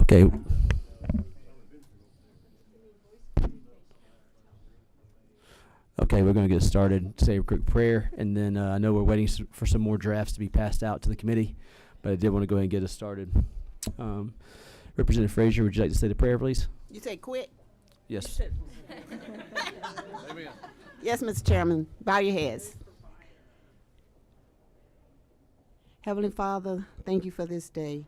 Okay. Okay, we're going to get started. Say a quick prayer, and then I know we're waiting for some more drafts to be passed out to the committee, but I did want to go ahead and get us started. Representative Frazier, would you like to say the prayer, please? You say quick? Yes. Yes, Mr. Chairman. Bow your heads. Heavenly Father, thank you for this day.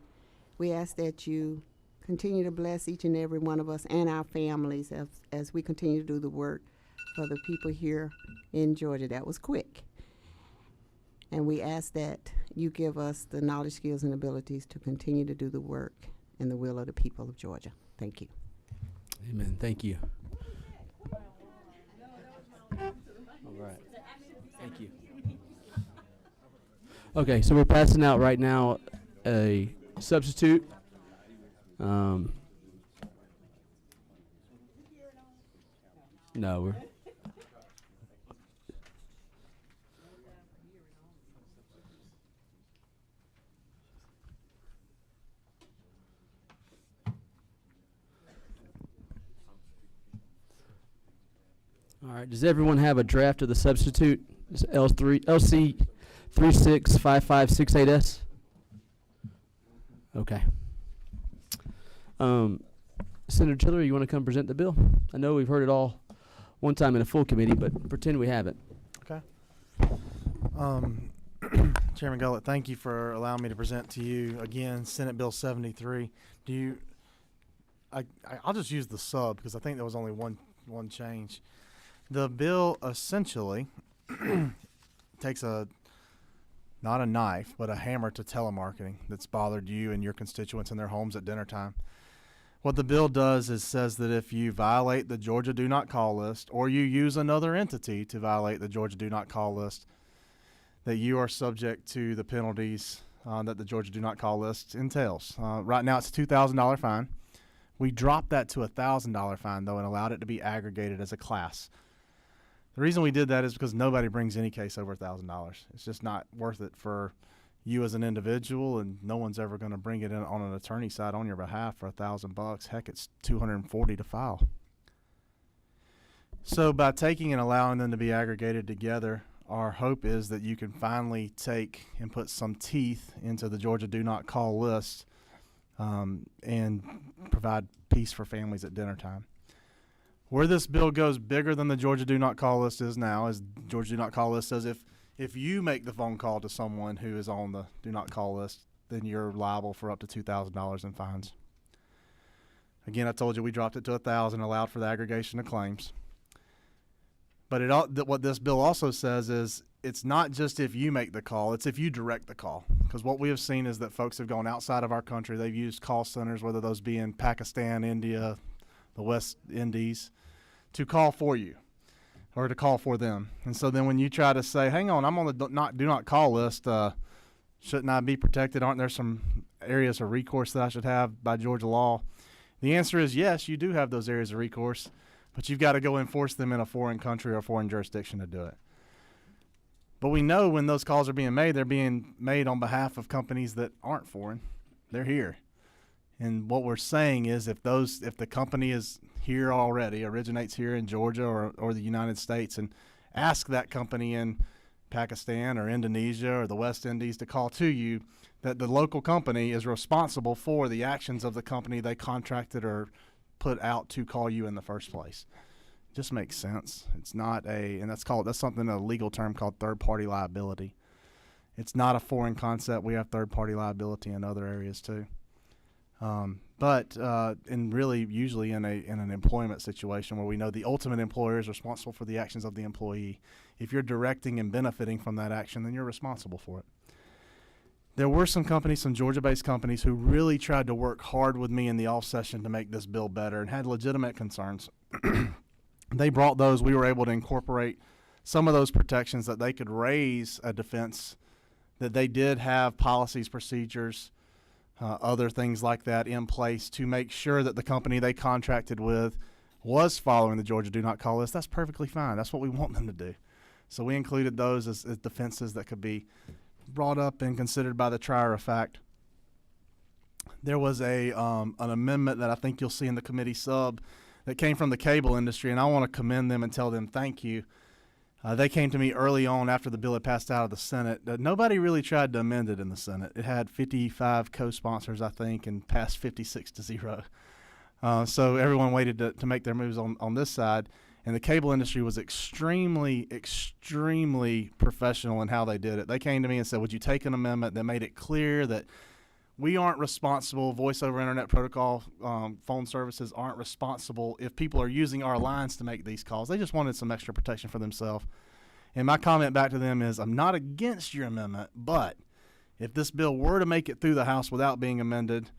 We ask that you continue to bless each and every one of us and our families as we continue to do the work for the people here in Georgia. That was quick. And we ask that you give us the knowledge, skills, and abilities to continue to do the work in the will of the people of Georgia. Thank you. Amen. Thank you. All right. Thank you. Okay, so we're passing out right now a substitute. No, we're... All right, does everyone have a draft of the substitute? It's LC 365568S. Okay. Senator Tiller, you want to come present the bill? I know we've heard it all one time in a full committee, but pretend we haven't. Okay. Chairman Gullett, thank you for allowing me to present to you again Senate Bill 73. I'll just use the sub because I think there was only one change. The bill essentially takes not a knife, but a hammer to telemarketing that's bothered you and your constituents in their homes at dinner time. What the bill does is says that if you violate the Georgia Do Not Call list or you use another entity to violate the Georgia Do Not Call list, that you are subject to the penalties that the Georgia Do Not Call list entails. Right now it's a $2,000 fine. We dropped that to a $1,000 fine, though, and allowed it to be aggregated as a class. The reason we did that is because nobody brings any case over $1,000. It's just not worth it for you as an individual, and no one's ever going to bring it in on an attorney side on your behalf for $1,000. Heck, it's $240 to file. So by taking and allowing them to be aggregated together, our hope is that you can finally take and put some teeth into the Georgia Do Not Call list and provide peace for families at dinner time. Where this bill goes bigger than the Georgia Do Not Call list is now is Georgia Do Not Call list says if you make the phone call to someone who is on the Do Not Call list, then you're liable for up to $2,000 in fines. Again, I told you we dropped it to $1,000, allowed for the aggregation of claims. But what this bill also says is it's not just if you make the call, it's if you direct the call. Because what we have seen is that folks have gone outside of our country. They've used call centers, whether those be in Pakistan, India, the West Indies, to call for you or to call for them. And so then when you try to say, hang on, I'm on the do not call list, shouldn't I be protected? Aren't there some areas of recourse that I should have by Georgia law? The answer is yes, you do have those areas of recourse, but you've got to go enforce them in a foreign country or foreign jurisdiction to do it. But we know when those calls are being made, they're being made on behalf of companies that aren't foreign. They're here. And what we're saying is if the company is here already, originates here in Georgia or the United States, and ask that company in Pakistan or Indonesia or the West Indies to call to you, that the local company is responsible for the actions of the company they contracted or put out to call you in the first place. It just makes sense. It's not and that's something, a legal term called third-party liability. It's not a foreign concept. We have third-party liability in other areas too. And really usually in an employment situation where we know the ultimate employer is responsible for the actions of the employee. If you're directing and benefiting from that action, then you're responsible for it. There were some Georgia-based companies who really tried to work hard with me in the off session to make this bill better and had legitimate concerns. They brought those. We were able to incorporate some of those protections that they could raise a defense that they did have policies, procedures, other things like that in place to make sure that the company they contracted with was following the Georgia Do Not Call list. That's perfectly fine. That's what we want them to do. So we included those as defenses that could be brought up and considered by the trier of fact. there was an amendment that I think you'll see in the committee sub that came from the cable industry, and I want to commend them and tell them thank you. They came to me early on after the bill had passed out of the Senate. Nobody really tried to amend it in the Senate. It had 55 co-sponsors, I think, and passed 56-0. So everyone waited to make their moves on this side. And the cable industry was extremely, extremely professional in how they did it. They came to me and said, would you take an amendment that made it clear that we aren't responsible, voice over internet protocol phone services aren't responsible if people are using our lines to make these calls. They just wanted some extra protection for themselves. And my comment back to them is, I'm not against your amendment, but if this bill were to make it through the House without being amended,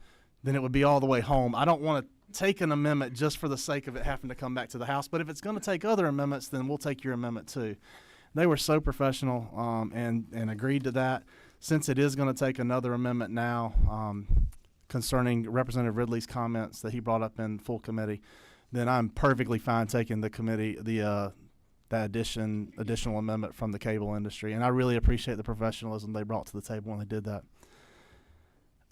then it would be all the way home. I don't want to take an amendment just for the sake of it having to come back to the House, but if it's going to take other amendments, then we'll take your amendment too. They were so professional and agreed to that. Since it is going to take another amendment now concerning Representative Ridley's comments that he brought up in full committee, then I'm perfectly fine taking that additional amendment from the cable industry, and I really appreciate the professionalism they brought to the table when they did that.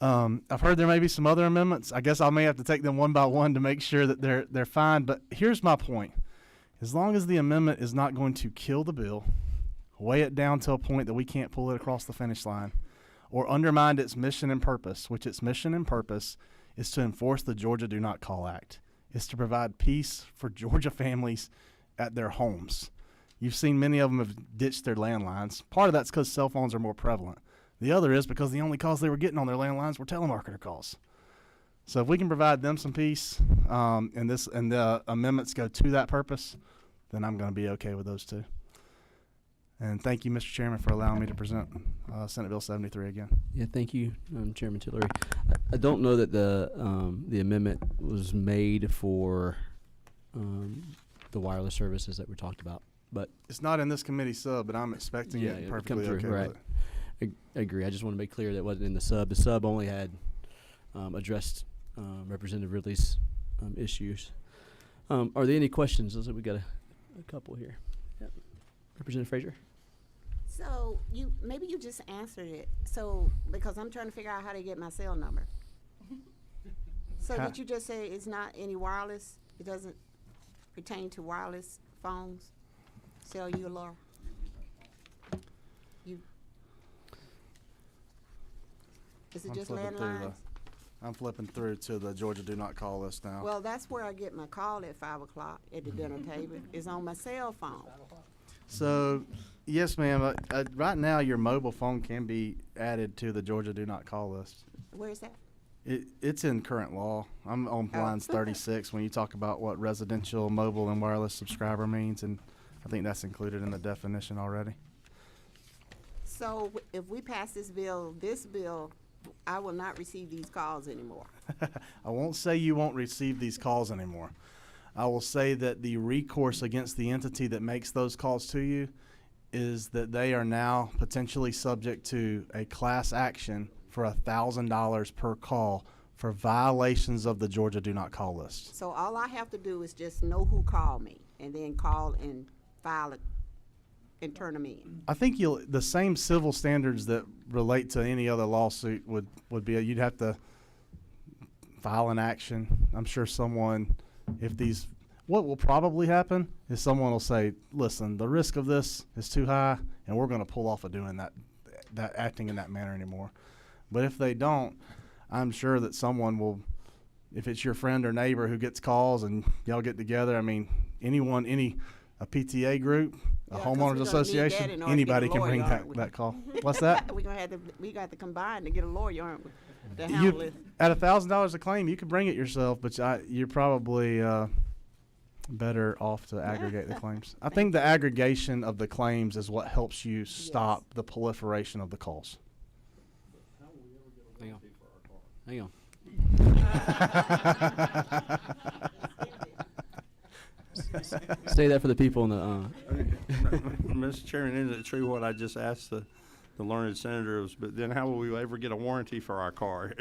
I've heard there may be some other amendments. I guess I may have to take them one by one to make sure that they're fine. But here's my point. As long as the amendment is not going to kill the bill, weigh it down to a point that we can't pull it across the finish line, or undermine its mission and purpose, which its mission and purpose is to enforce the Georgia Do Not Call Act, is to provide peace for Georgia families at their homes. You've seen many of them have ditched their landlines. Part of that's because cell phones are more prevalent. The other is because the only calls they were getting on their landlines were telemarketer calls. So if we can provide them some peace, and the amendments go to that purpose, then I'm going to be okay with those two. And thank you, Mr. Chairman, for allowing me to present Senate Bill 73 again. Yeah, thank you, Chairman Tillery. I don't know that the amendment was made for the wireless services that we talked about, but It's not in this committee sub, but I'm expecting it it'll perfectly come okay through, right. with it. I agree. I just want to make clear that it wasn't in the sub. The sub only had addressed Representative Ridley's issues. Are there any questions? Looks like we got a couple here. Yep. Representative Frazier. So maybe you just answered it. So because I'm trying to figure out how to get my cell number. So did you just say it's not any wireless? It doesn't pertain to wireless phones, cellular? Is it just landlines? I'm flipping through to the Georgia Do Not Call list now. Well, that's where I get my call at 5 o'clock at the dinner table. It's on my cell phone. So, yes, ma'am. Right now, your mobile phone can be added to the Georgia Do Not Call list. Where is that? It's in current law. I'm on lines 36 when you talk about what residential, mobile, and wireless subscriber means, and I think that's included in the definition already. So if we pass this bill, I will not receive these calls anymore. I won't say you won't receive these calls anymore. I will say that the recourse against the entity that makes those calls to you is that they are now potentially subject to a class action for $1,000 per call for violations of the Georgia Do Not Call list. So all I have to do is just know who called me and then call and file it and turn them in. I think the same civil standards that relate to any other lawsuit would be you'd have to file an action. I'm sure what will probably happen is someone will say, listen, the risk of this is too high and we're going to pull off of doing that acting in that manner anymore. But if they don't, I'm sure that someone will, if it's your friend or neighbor who gets calls and y'all get together, I mean, a PTA group, a homeowners association, anybody can bring that call. What's that? We got to combine to get a lawyer, aren't we? To handle it. At $1,000 a claim, you could bring it yourself, but you're probably better off to aggregate the claims. I think the aggregation of the claims is what helps you stop the proliferation of the calls. Hang on. Say that for the people in the. Mr. Chairman, isn't it true what I just asked the learned senators? But then how will we ever get a warranty for our car?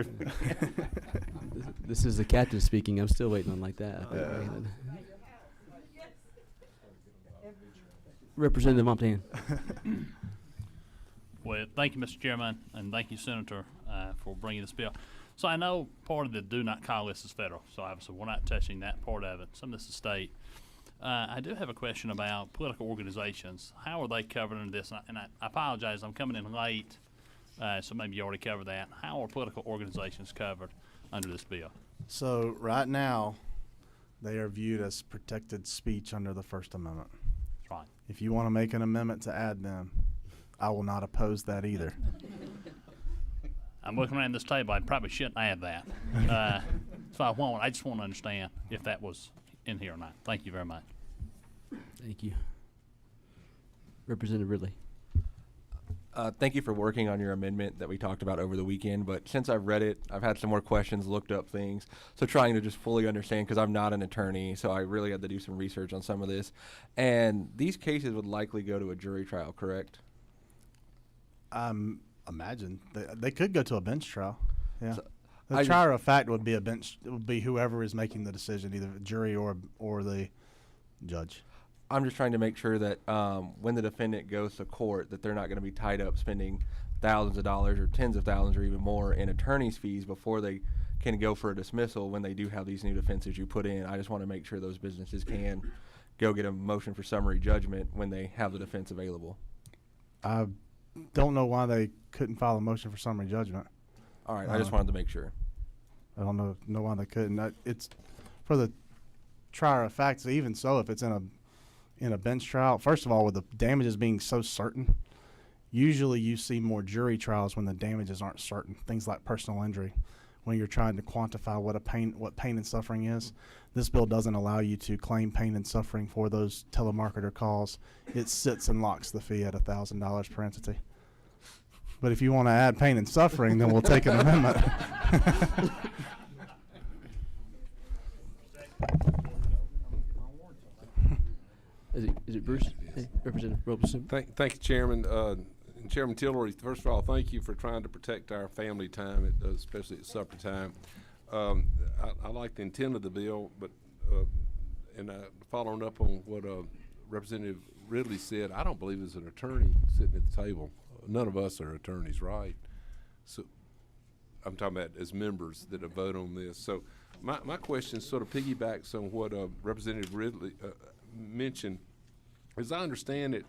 This is the captain speaking. I'm still waiting on like that. I think. Representative Montana. Well, thank you, Mr. Chairman, and thank you, Senator, for bringing this bill. So I know part of the do not call list is federal, so obviously we're not touching that part of it. Some of this is state. I do have a question about political organizations. How are they covered under this? And I apologize, I'm coming in late, so maybe you already covered that. How are political organizations covered under this bill? So right now, they are viewed as protected speech under the First Amendment. That's right. If you want to make an amendment to add them, I will not oppose that either. I'm looking around this table. I probably shouldn't add that. So I just want to understand if that was in here or not. Thank you very much. Thank you. Representative Ridley. Thank you for working on your amendment that we talked about over the weekend, but since I've read it, I've had some more questions, looked up things, so trying to just fully understand, because I'm not an attorney, so I really had to do some research on some of this. And these cases would likely go to a jury trial, correct? Imagine they could go to a bench trial. Yeah, So the trier of fact would be a bench. It would be whoever is making the decision, either the jury or the judge. I'm just trying to make sure that when the defendant goes to court, that they're not going to be tied up spending thousands of dollars or tens of thousands or even more in attorney's fees before they can go for a dismissal when they do have these new defenses you put in. I just want to make sure those businesses can go get a motion for summary judgment when they have the defense available. I don't know why they couldn't file a motion for summary judgment. All right, I just wanted to make sure. I don't know why they couldn't. It's for the trier of facts. Even so, if it's in a bench trial, first of all, with the damages being so certain, usually you see more jury trials when the damages aren't certain. Things like personal injury, when you're trying to quantify what pain and suffering is. This bill doesn't allow you to claim pain and suffering for those telemarketer calls. It sits and locks the fee at $1,000 per entity. But if you want to add pain and suffering, then we'll take an amendment. Is it Bruce? Hey, Representative Robeson. Thank you, Chairman. And Chairman Tillery, first of all, thank you for trying to protect our family time, especially at supper time. I like the intent of the bill, but following up on what Representative Ridley said, I don't believe there's an attorney sitting at the table. None of us are attorneys, right? So I'm talking about as members that vote on this. So my question sort of piggybacks on what Representative Ridley mentioned. As I understand it,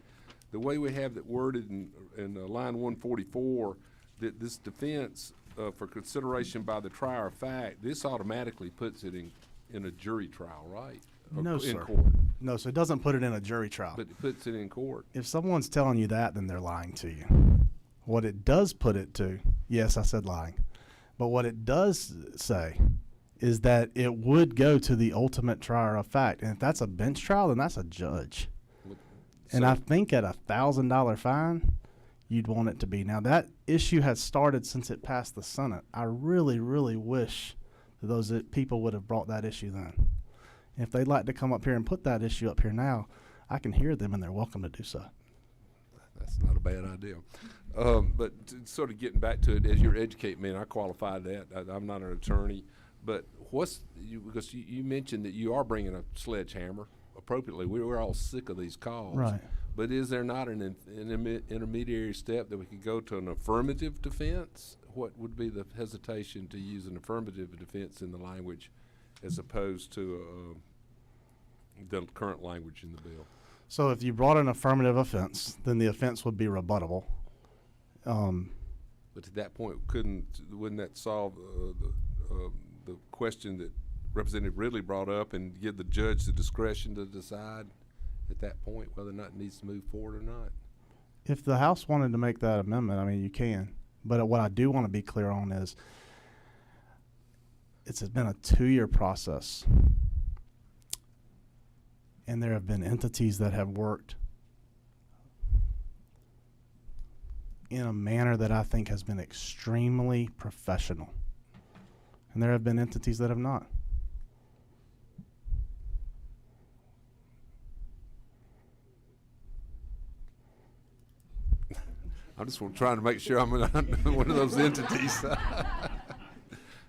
the way we have that worded in line 144, that this defense for consideration by the trier of fact, this automatically puts it in a jury trial, right? No, in sir. Court. No, so it doesn't put it in a jury trial. But it puts it in court. If someone's telling you that, then they're lying to you. What it does put it to, yes, I said lying, but what it does say is that it would go to the ultimate trier of fact. And if that's a bench trial, then that's a judge. And I think at $1,000 fine, you'd want it to be. Now, that issue has started since it passed the Senate. I really, really wish that those people would have brought that issue then. If they'd like to come up here and put that issue up here now, I can hear them, and they're welcome to do so. That's not a bad idea. But sort of getting back to it, as you're educating me, and I qualified that, I'm not an attorney, but because you mentioned that you are bringing a sledgehammer appropriately. We're all sick of these calls. Right. But is there not an intermediary step that we could go to an affirmative defense? What would be the hesitation to use an affirmative defense in the language as opposed to the current language in the bill? So if you brought an affirmative offense, then the offense would be rebuttable. But to that point, wouldn't that solve the question that Representative Ridley brought up and give the judge the discretion to decide at that point whether or not it needs to move forward or not? If the House wanted to make that amendment, I mean, you can. But what I do want to be clear on is it's been a 2-year process. And there have been entities that have worked in a manner that I think has been extremely professional. And there have been entities that have not. I'm just trying to make sure I'm not one of those entities.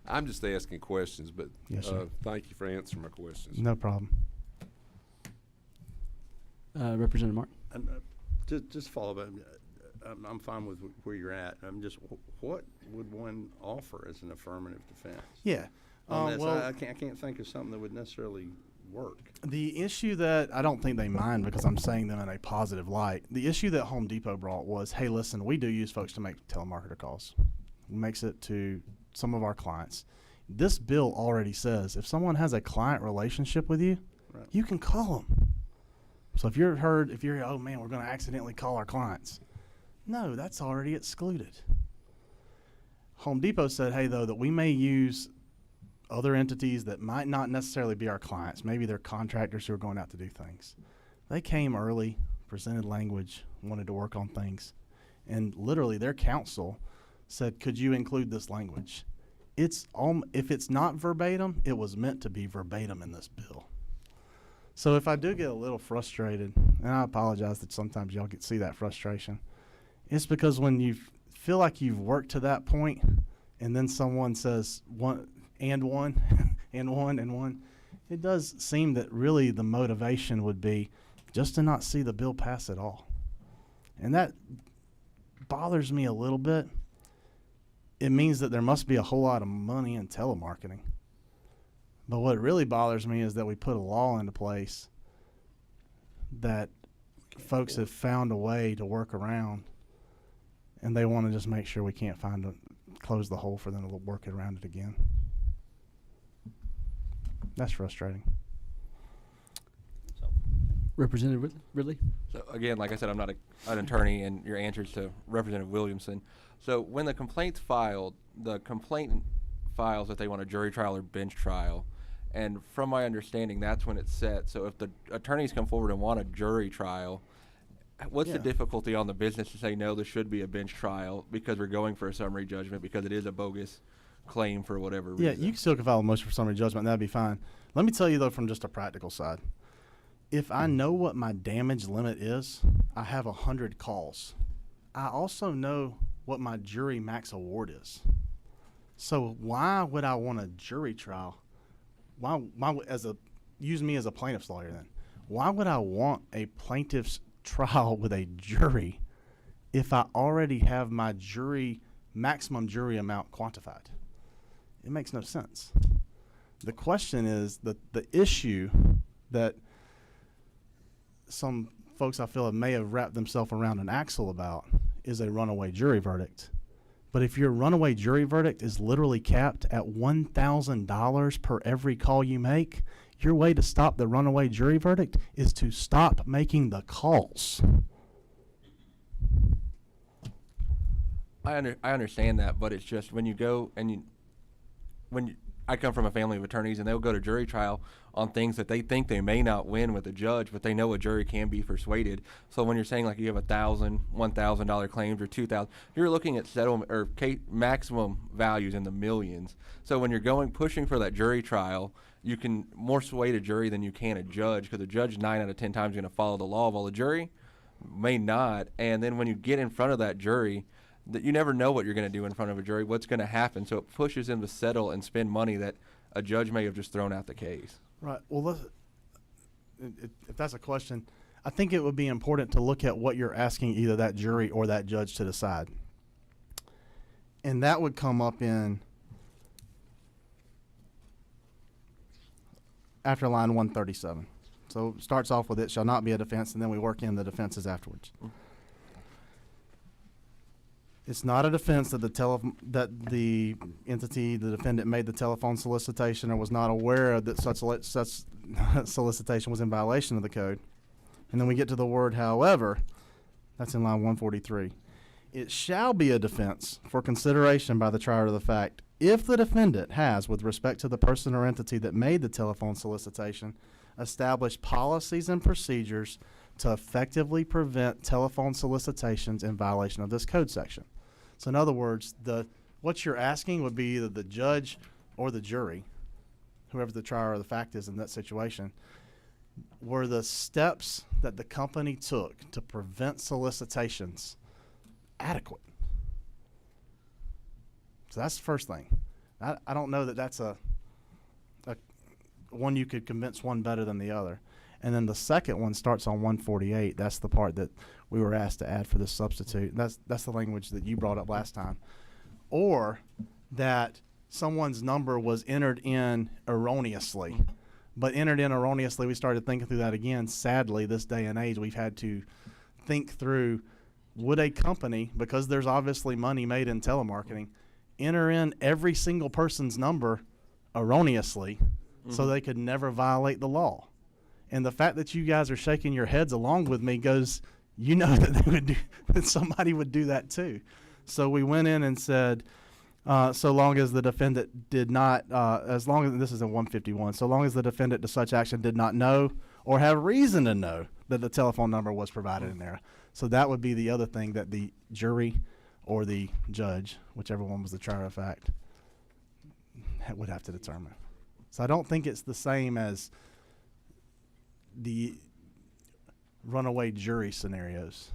I'm just asking questions, but Yes, sir. thank you for answering my questions. No problem. Representative Martin. And just follow up. I'm fine with where you're at. I'm just, what would one offer as an affirmative defense? Yeah. On this? Well, I can't think of something that would necessarily work. the issue that I don't think they mind because I'm saying them in a positive light. The issue that Home Depot brought was, hey, listen, we do use folks to make telemarketer calls. Makes it to some of our clients. This bill already says if someone has a client relationship with you, Right. you can call them. So if you're, oh man, we're going to accidentally call our clients. No, that's already excluded. Home Depot said, hey, though, that we may use other entities that might not necessarily be our clients. Maybe they're contractors who are going out to do things. They came early, presented language, wanted to work on things. And literally their counsel said, could you include this language? If it's not verbatim, it was meant to be verbatim in this bill. So if I do get a little frustrated, and I apologize that sometimes y'all get see that frustration, it's because when you feel like you've worked to that point, and then someone says one, and one, it does seem that really the motivation would be just to not see the bill pass at all. And that bothers me a little bit. It means that there must be a whole lot of money in telemarketing. But what really bothers me is that we put a law into place that folks have found a way to work around, and they want to just make sure we can't close the hole for them to work around it again. That's frustrating. Representative Ridley? So again, like I said, I'm not an attorney, and your answers to Representative Williamson. So when the complaint's filed, the complainant files that they want a jury trial or bench trial, and from my understanding, that's when it's set. So if the attorneys come forward and want a jury trial, what's the difficulty on the business to say, no, there should be a bench trial because we're going for a summary judgment because it is a bogus claim for whatever reason? Yeah, you still can file a motion for summary judgment, and that'd be fine. Let me tell you, though, from just a practical side. If I know what my damage limit is, I have 100 calls. I also know what my jury max award is. So why would I want a jury trial? Why use me as a plaintiff's lawyer then? Why would I want a plaintiff's trial with a jury if I already have my maximum jury amount quantified? It makes no sense. The question is the issue that some folks I feel may have wrapped themselves around an axle about is a runaway jury verdict. But if your runaway jury verdict is literally capped at $1,000 per every call you make, your way to stop the runaway jury verdict is to stop making the calls. I understand that, but it's just when you go and I come from a family of attorneys, and they'll go to jury trial on things that they think they may not win with a judge, but they know a jury can be persuaded. So when you're saying like you have $1,000 claims or $2,000, you're looking at settlement or maximum values in the millions. So when you're pushing for that jury trial, you can more sway a jury than you can a judge, because a judge 9 out of 10 times is going to follow the law, while a jury may not. And then when you get in front of that jury, that you never know what you're going to do in front of a jury, what's going to happen. So it pushes them to settle and spend money that a judge may have just thrown out the case. Right. Well, if that's a question, I think it would be important to look at what you're asking either that jury or that judge to decide. And that would come up in after line 137. So it starts off with it shall not be a defense, and then we work in the defenses afterwards. It's not a defense that the entity, the defendant, made the telephone solicitation or was not aware that such solicitation was in violation of the code. And then we get to the word however. That's in line 143. It shall be a defense for consideration by the trier of the fact if the defendant has, with respect to the person or entity that made the telephone solicitation, established policies and procedures to effectively prevent telephone solicitations in violation of this code section. So in other words, what you're asking would be either the judge or the jury, whoever the trier of the fact is in that situation, were the steps that the company took to prevent solicitations adequate? So that's the first thing. I don't know that that's a one you could convince one better than the other. And then the second one starts on 148. That's the part that we were asked to add for this substitute. That's the language that you brought up last time. Or that someone's number was entered in erroneously. But entered in erroneously, we started thinking through that again. Sadly, this day and age, we've had to think through, would a company, because there's obviously money made in telemarketing, enter in every single person's number erroneously so they could never violate the law? And the fact that you guys are shaking your heads along with me goes, you know that they would do, that somebody would do that too. So we went in and said, so long as the defendant did not, as long as, this is in 151, so long as the defendant to such action did not know or have reason to know that the telephone number was provided in error. So that would be the other thing that the jury or the judge, whichever one was the trier of fact, would have to determine. So I don't think it's the same as the runaway jury scenarios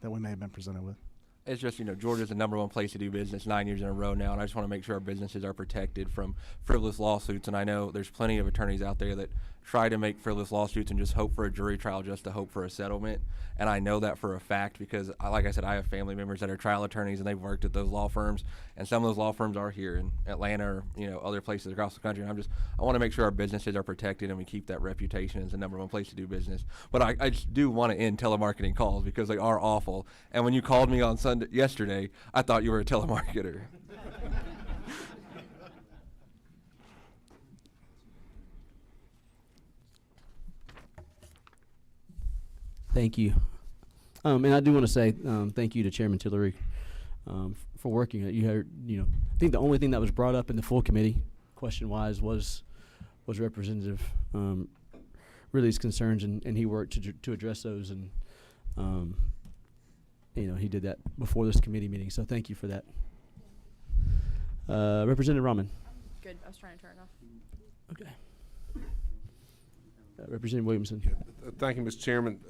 that we may have been presented with. It's just, Georgia's the #1 place to do business 9 years in a row now, and I just want to make sure our businesses are protected from frivolous lawsuits. And I know there's plenty of attorneys out there that try to make frivolous lawsuits and just hope for a jury trial just to hope for a settlement. And I know that for a fact because, like I said, I have family members that are trial attorneys, and they've worked at those law firms. And some of those law firms are here in Atlanta or, other places across the country. And I want to make sure our businesses are protected and we keep that reputation as the #1 place to do business. But I just do want to end telemarketing calls because they are awful. And when you called me on yesterday, I thought you were a telemarketer. Thank you. And I do want to say thank you to Chairman Tillery for working it. You heard, I think the only thing that was brought up in the full committee, question-wise, was Representative Ridley's concerns, and he worked to address those, and he did that before this committee meeting. So thank you for that. Representative Rahman. Good. I was trying to turn it off. Okay. Representative Williamson. Thank you, Mr. Chairman.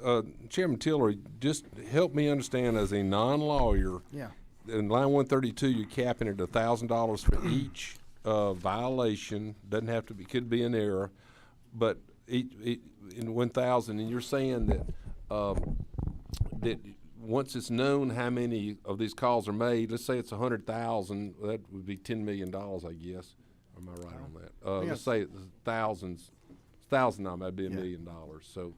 Chairman Tillery, just help me understand as a non-lawyer. Yeah. In line 132, you're capping it $1,000 for each violation. Doesn't have to be, could be an error, but in 1,000, and you're saying that that once it's known how many of these calls are made, let's say it's 100,000, that would be $10 million, I guess. Am I right on that? Let's say it's thousands. 1,000 of them, that'd be $1 million. So,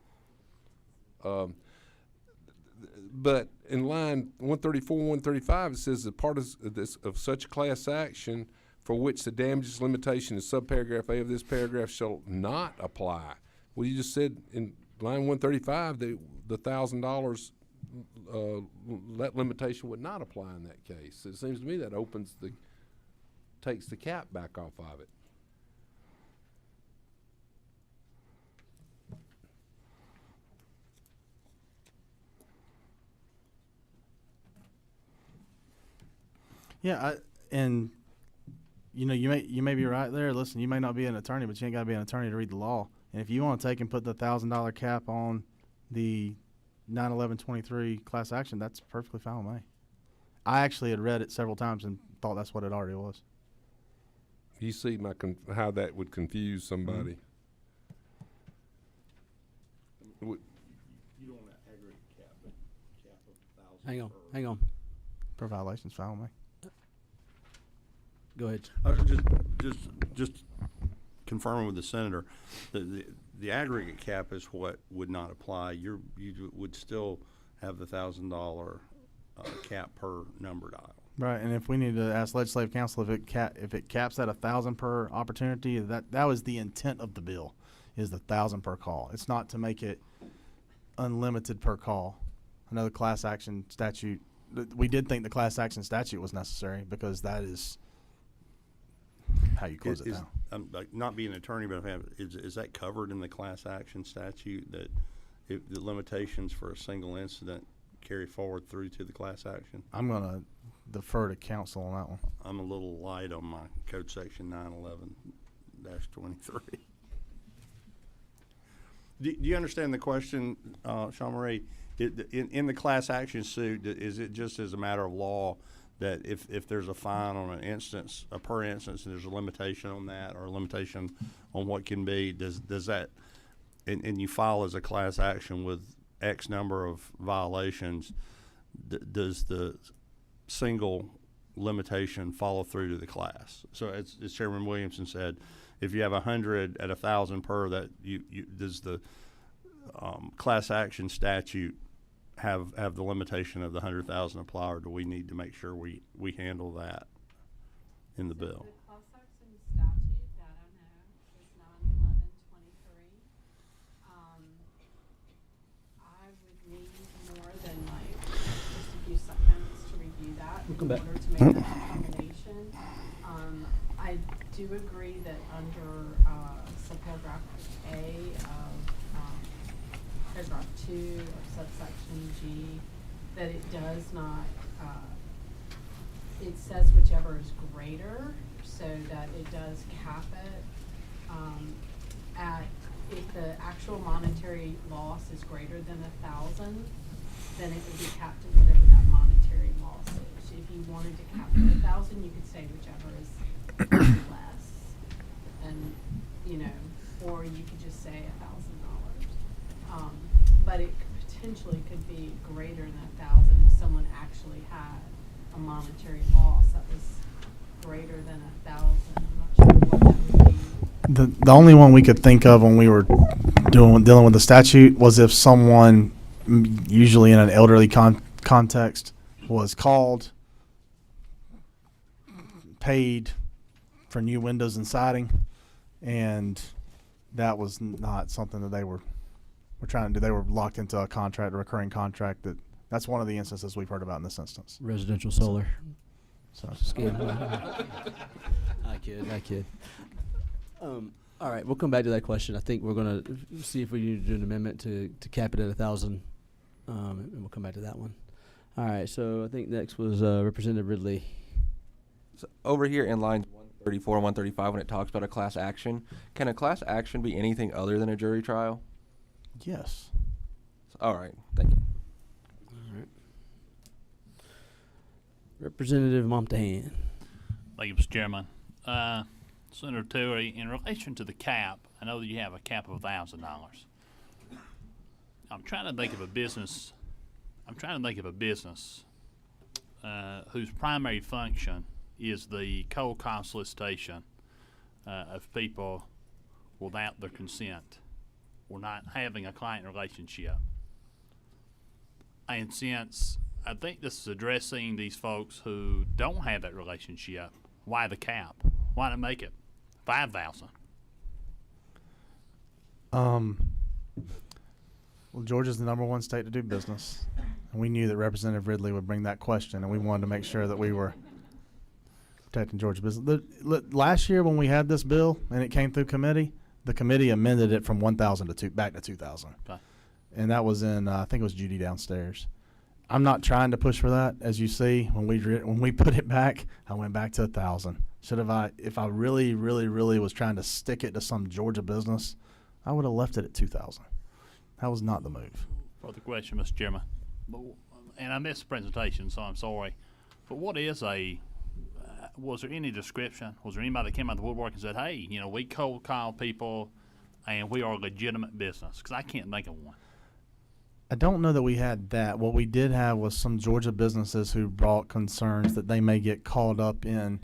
but in line 134, 135, it says the part of such class action for which the damages limitation in subparagraph A of this paragraph shall not apply. Well, you just said in line 135 that the $1,000 that limitation would not apply in that case. It seems to me that takes the cap back off of it. Yeah, you may be right there. Listen, you may not be an attorney, but you ain't got to be an attorney to read the law. And if you want to take and put the $1,000 cap on the 9/11/23 class action, that's perfectly fine with me. I actually had read it several times and thought that's what it already was. You see how that would confuse somebody. You don't want to aggregate cap of 1,000. Hang on. Per violation's fine with me. Go ahead. Just confirming with the senator, the aggregate cap is what would not apply. You would still have the $1,000 cap per number dial. Right, and if we need to ask legislative council if it caps at 1,000 per opportunity, that was the intent of the bill, is the 1,000 per call. It's not to make it unlimited per call. I know the class action statute. We did think the class action statute was necessary because that is how you close it down. Like not being an attorney, but is that covered in the class action statute that the limitations for a single incident carry forward through to the class action? I'm going to defer to counsel on that one. I'm a little light on my code section 911-23. Do you understand the question, Sean Marie? In the class action suit, is it just as a matter of law that if there's a fine on an instance, a per instance, and there's a limitation on that or a limitation on what can be, does that and you file as a class action with X number of violations, does the single limitation follow through to the class? So as Chairman Williamson said, if you have 100 at 1,000 per, that you does the class action statute have the limitation of the 100,000 apply, or do we need to make sure we handle that in the bill? The class action statute that I know is 9/11/23. I would need more than just a few seconds to review that in come back. order to make that determination. I do agree that under subparagraph A of paragraph 2 of subsection G, that it does not, it says whichever is greater, so that it does cap it at, if the actual monetary loss is greater than 1,000, then it would be capped at whatever that monetary loss is. If you wanted to cap it at 1,000, you could say whichever is less, and, or you could just say $1,000. But it potentially could be greater than 1,000 if someone actually had a monetary loss that was greater than 1,000. I'm not sure what that would be. The only one we could think of when we were dealing with the statute was if someone, usually in an elderly context, was called, paid for new windows and siding, and that was not something that they were trying to do. They were locked into a contract, a recurring contract. That's one of the instances we've heard about in this instance. Residential solar. So Scam. I kid. All right, we'll come back to that question. I think we're going to see if we need to do an amendment to cap it at 1,000, and we'll come back to that one. All right, so I think next was Representative Ridley. So over here in lines 134 and 135, when it talks about a class action, can a class action be anything other than a jury trial? yes. All right, thank you. All right. Representative Montahan. Thank you, Mr. Chairman. Senator Toohey, in relation to the cap, I know that you have a cap of $1,000. I'm trying to think of a business whose primary function is the cold call solicitation of people without their consent or not having a client relationship. And since I think this is addressing these folks who don't have that relationship, why the cap? Why not make it 5,000? Well, Georgia's the #1 state to do business, and we knew that Representative Ridley would bring that question, and we wanted to make sure that we were protecting Georgia business. Last year when we had this bill and it came through committee, the committee amended it from 1,000 to back to 2,000, Okay. and that was in I think it was Judy downstairs. I'm not trying to push for that, as you see. When we put it back, I went back to 1,000. If I really was trying to stick it to some Georgia business, I would have left it at 2,000. That was not the move. Further question, Mr. Chairman. And I missed the presentation, so I'm sorry. But what is was there any description? Was there anybody that came out of the woodwork and said, hey, we cold call people and we are a legitimate business? Because I can't think of one. I don't know that we had that. What we did have was some Georgia businesses who brought concerns that they may get caught up in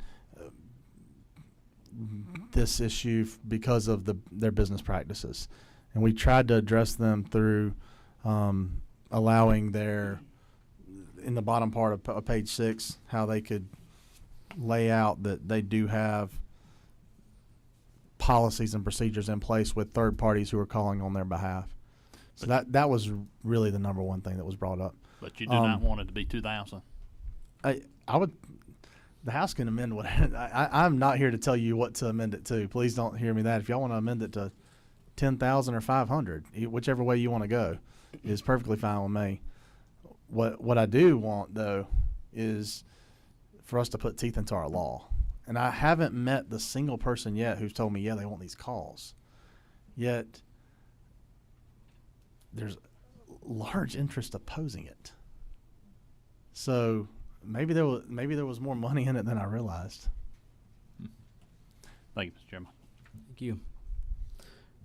this issue because of their business practices. And we tried to address them through allowing in the bottom part of page 6, how they could lay out that they do have policies and procedures in place with third parties who are calling on their behalf. So that was really the #1 thing that was brought up. But you do not want it to be 2,000? I would. The House can amend what I'm not here to tell you what to amend it to. Please don't hear me that. If y'all want to amend it to 10,000 or 500, whichever way you want to go, is perfectly fine with me. What I do want though is for us to put teeth into our law, and I haven't met the single person yet who's told me, yeah, they want these calls. Yet there's large interest opposing it. So maybe there was more money in it than I realized. Thank you, Mr. Chairman. Thank you.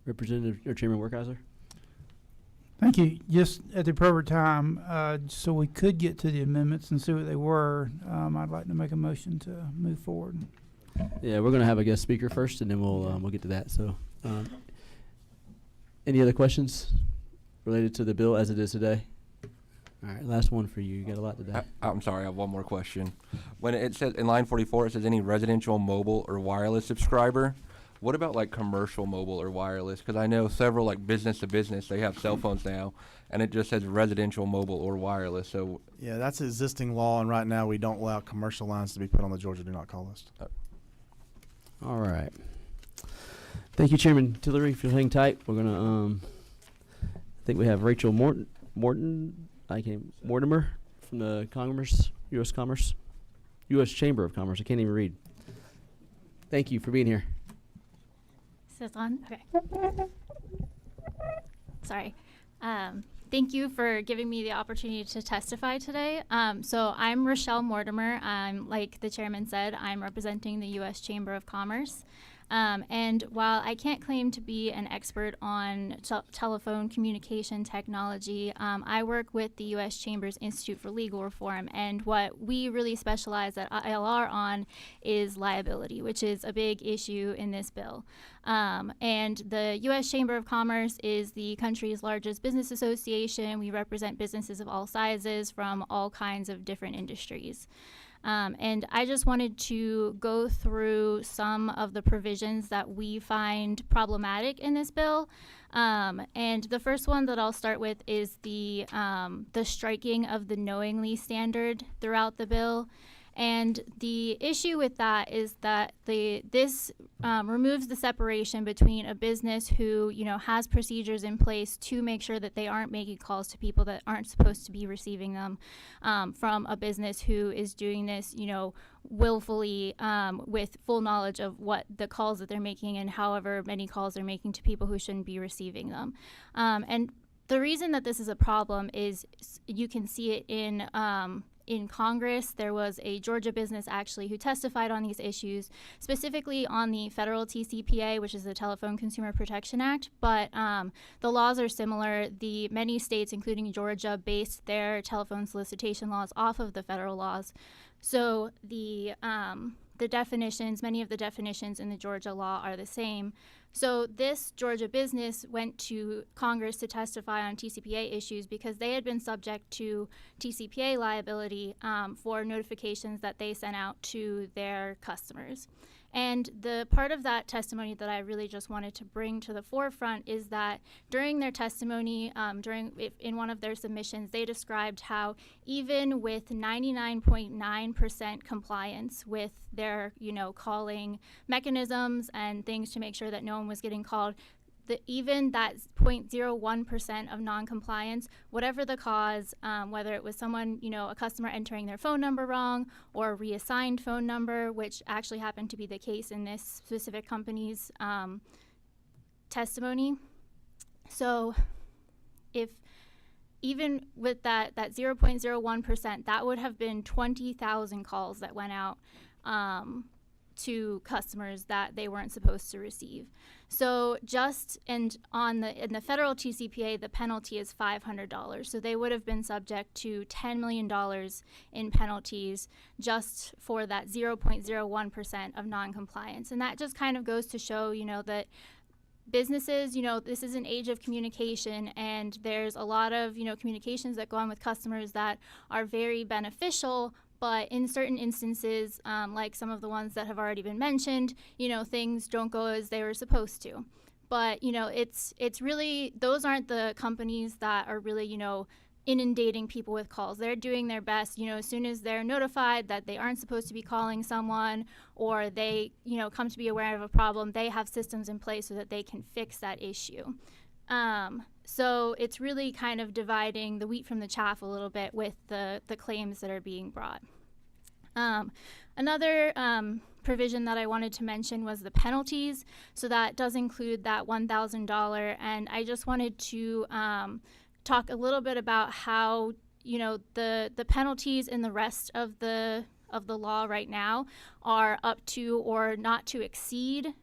Representative or Chairman Werkheiser. Thank you. Just at the appropriate time, so we could get to the amendments and see what they were, I'd like to make a motion to move forward. Yeah, we're going to have a guest speaker first, and then we'll get to that. So, any other questions related to the bill as it is today? All right, last one for you. You got a lot today. I'm sorry, I have one more question. When it says in line 44, it says any residential, mobile, or wireless subscriber. What about like commercial mobile or wireless? Because I know several like business to business, they have cell phones now, and it just says residential, mobile, or wireless. So Yeah, that's existing law, and right now we don't allow commercial lines to be put on the Georgia Do Not Call list. All right. Thank you, Chairman Tillery. If you'll hang tight, we're gonna. I think we have Rachel Mortimer from the U.S. Chamber of Commerce. I can't even read. Thank you for being here. Is this on? Okay. Sorry. Thank you for giving me the opportunity to testify today. So I'm Rochelle Mortimer. Like the chairman said, I'm representing the U.S. Chamber of Commerce. And while I can't claim to be an expert on telephone communication technology, I work with the U.S. Chamber's Institute for Legal Reform, and what we really specialize at ILR on is liability, which is a big issue in this bill. And the U.S. Chamber of Commerce is the country's largest business association. We represent businesses of all sizes from all kinds of different industries. And I just wanted to go through some of the provisions that we find problematic in this bill. And the first one that I'll start with is the striking of the knowingly standard throughout the bill. And the issue with that is that this removes the separation between a business who, has procedures in place to make sure that they aren't making calls to people that aren't supposed to be receiving them, from a business who is doing this, willfully, with full knowledge of what the calls that they're making and however many calls they're making to people who shouldn't be receiving them. And the reason that this is a problem is you can see it in Congress. There was a Georgia business actually who testified on these issues, specifically on the federal TCPA, which is the Telephone Consumer Protection Act, but the laws are similar. Many states, including Georgia, based their telephone solicitation laws off of the federal laws. So the definitions, many of the definitions in the Georgia law are the same. So this Georgia business went to Congress to testify on TCPA issues because they had been subject to TCPA liability for notifications that they sent out to their customers. And the part of that testimony that I really just wanted to bring to the forefront is that during their testimony, in one of their submissions, they described how even with 99.9% compliance with their, calling mechanisms and things to make sure that no one was getting called, even that 0.01% of non-compliance, whatever the cause, whether it was someone, a customer entering their phone number wrong or a reassigned phone number, which actually happened to be the case in this specific company's testimony. So if even with that 0.01%, that would have been 20,000 calls that went out to customers that they weren't supposed to receive. So in the federal TCPA, the penalty is $500. So they would have been subject to $10 million in penalties just for that 0.01% of noncompliance. And that just kind of goes to show, that businesses, this is an age of communication, and there's a lot of, communications that go on with customers that are very beneficial. But in certain instances, like some of the ones that have already been mentioned, things don't go as they were supposed to. But, it's really, those aren't the companies that are really, inundating people with calls. They're doing their best, as soon as they're notified that they aren't supposed to be calling someone, or they, come to be aware of a problem, they have systems in place so that they can fix that issue. So it's really kind of dividing the wheat from the chaff a little bit with the claims that are being brought. Another provision that I wanted to mention was the penalties. So that does include that $1,000. And I just wanted to talk a little bit about how, the penalties in the rest of the law right now are up to or not to exceed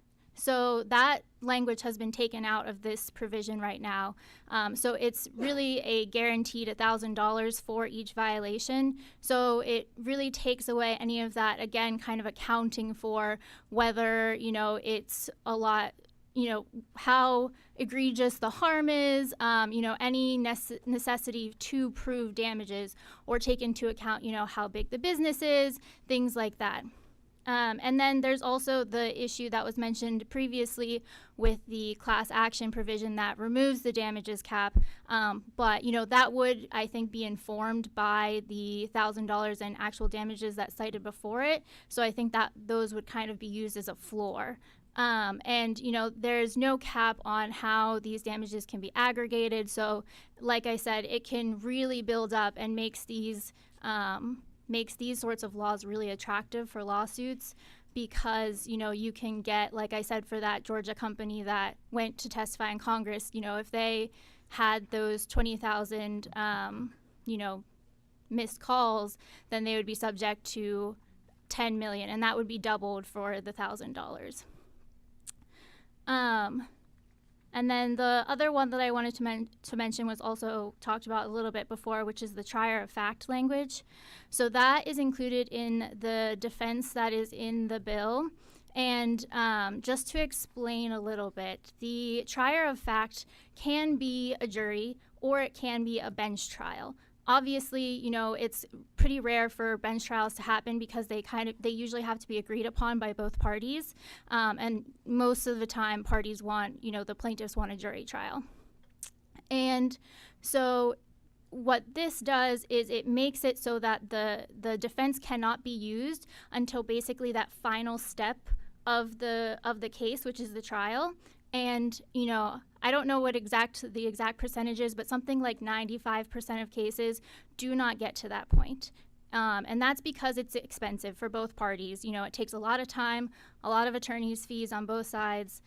So that language has been taken out of this provision right now. So it's really a guaranteed $1,000 for each violation. So it really takes away any of that, again, kind of accounting for whether, it's a lot, how egregious the harm is, any necessity to prove damages, or take into account, how big the business is, things like that. And then there's also the issue that was mentioned previously with the class action provision that removes the damages cap. But, that would, I think, be informed by the $1,000 in actual damages that cited before it. So I think that those would kind of be used as a floor. And, there's no cap on how these damages can be aggregated. So, like I said, it can really build up and makes these sorts of laws really attractive for lawsuits, because, you can get, like I said, for that Georgia company that went to testify in Congress, if they had those 20,000, missed calls, then they would be subject to 10 million, and that would be doubled for the $1,000. And then the other one that I wanted to mention was also talked about a little bit before, which is the trier of fact language. So that is included in the defense that is in the bill. And just to explain a little bit, the trier of fact can be a jury or it can be a bench trial. Obviously, it's pretty rare for bench trials to happen because they usually have to be agreed upon by both parties. And most of the time parties want, the plaintiffs want a jury trial. And so what this does is it makes it so that the defense cannot be used until basically that final step of the case, which is the trial. And, I don't know what the exact percentage is, but something like 95% of cases do not get to that point. And that's because it's expensive for both parties. It takes a lot of time, a lot of attorney's fees on both sides.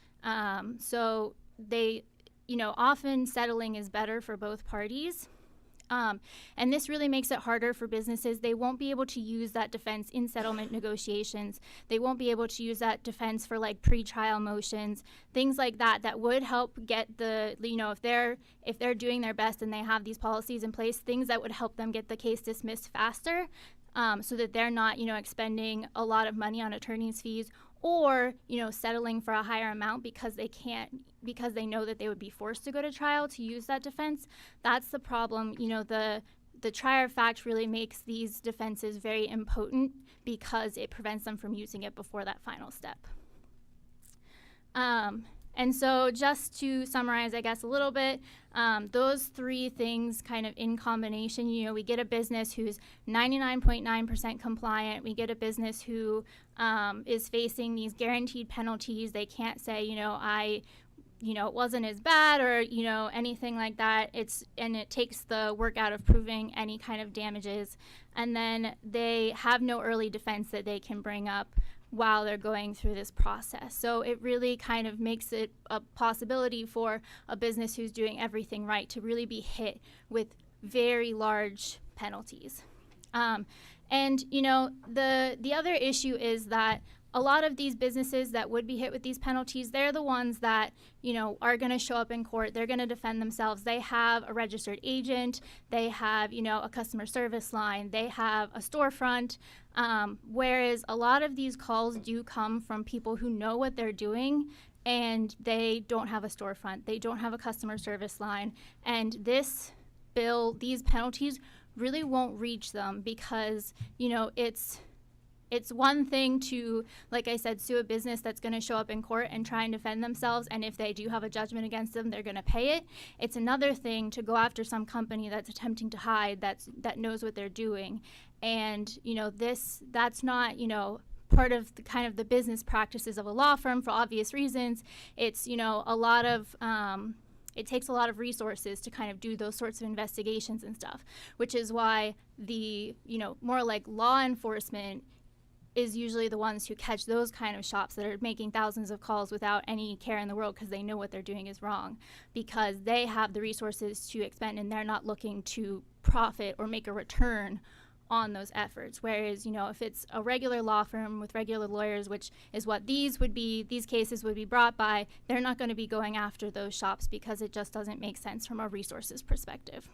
So they, often settling is better for both parties. And this really makes it harder for businesses. They won't be able to use that defense in settlement negotiations. They won't be able to use that defense for like pre-trial motions, things like that would help get the, if they're doing their best and they have these policies in place, things that would help them get the case dismissed faster, so that they're not, expending a lot of money on attorney's fees, or, settling for a higher amount because they know that they would be forced to go to trial to use that defense. That's the problem. The trier of fact really makes these defenses very impotent because it prevents them from using it before that final step. And so just to summarize, I guess, a little bit, those three things kind of in combination, we get a business who's 99.9% compliant. We get a business who is facing these guaranteed penalties. They can't say, it wasn't as bad or, anything like that. It takes the work out of proving any kind of damages. And then they have no early defense that they can bring up while they're going through this process. So it really kind of makes it a possibility for a business who's doing everything right to really be hit with very large penalties. And, the other issue is that a lot of these businesses that would be hit with these penalties, they're the ones that, are going to show up in court. They're going to defend themselves. They have a registered agent. They have, a customer service line. They have a storefront. Whereas a lot of these calls do come from people who know what they're doing and they don't have a storefront. They don't have a customer service line. And this bill, these penalties really won't reach them because, it's one thing to, like I said, sue a business that's going to show up in court and try and defend themselves, and if they do have a judgment against them, they're going to pay it. It's another thing to go after some company that's attempting to hide, that knows what they're doing. And, that's not, part of the kind of the business practices of a law firm for obvious reasons. It's, a lot of, it takes a lot of resources to kind of do those sorts of investigations and stuff, which is why the, more like law enforcement is usually the ones who catch those kind of shops that are making thousands of calls without any care in the world because they know what they're doing is wrong, because they have the resources to expend and they're not looking to profit or make a return on those efforts. Whereas, if it's a regular law firm with regular lawyers, which is what these cases would be brought by, they're not going to be going after those shops because it just doesn't make sense from a resources perspective.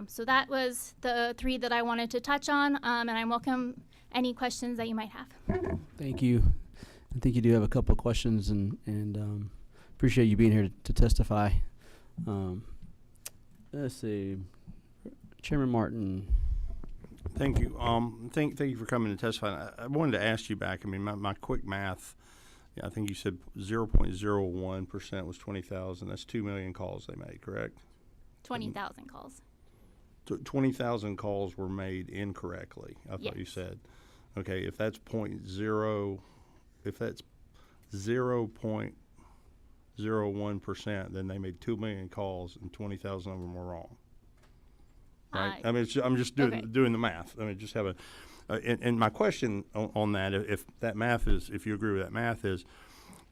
So that was the 3 that I wanted to touch on, and I welcome any questions that you might have. Thank you. I think you do have a couple of questions, and appreciate you being here to testify. Let's see, Chairman Martin. Thank you. Thank you for coming to testify. I wanted to ask you back. I mean, my quick math. Yeah, I think you said 0.01% was 20,000. That's 2 million calls they made, correct? 20,000 calls. 20,000 calls were made incorrectly. I thought you said. Okay, if that's 0.01%, then they made 2 million calls and 20,000 of them were wrong. Right. I mean, I'm just doing the math. I mean, just have and my question on that, if that math is, if you agree with that math, is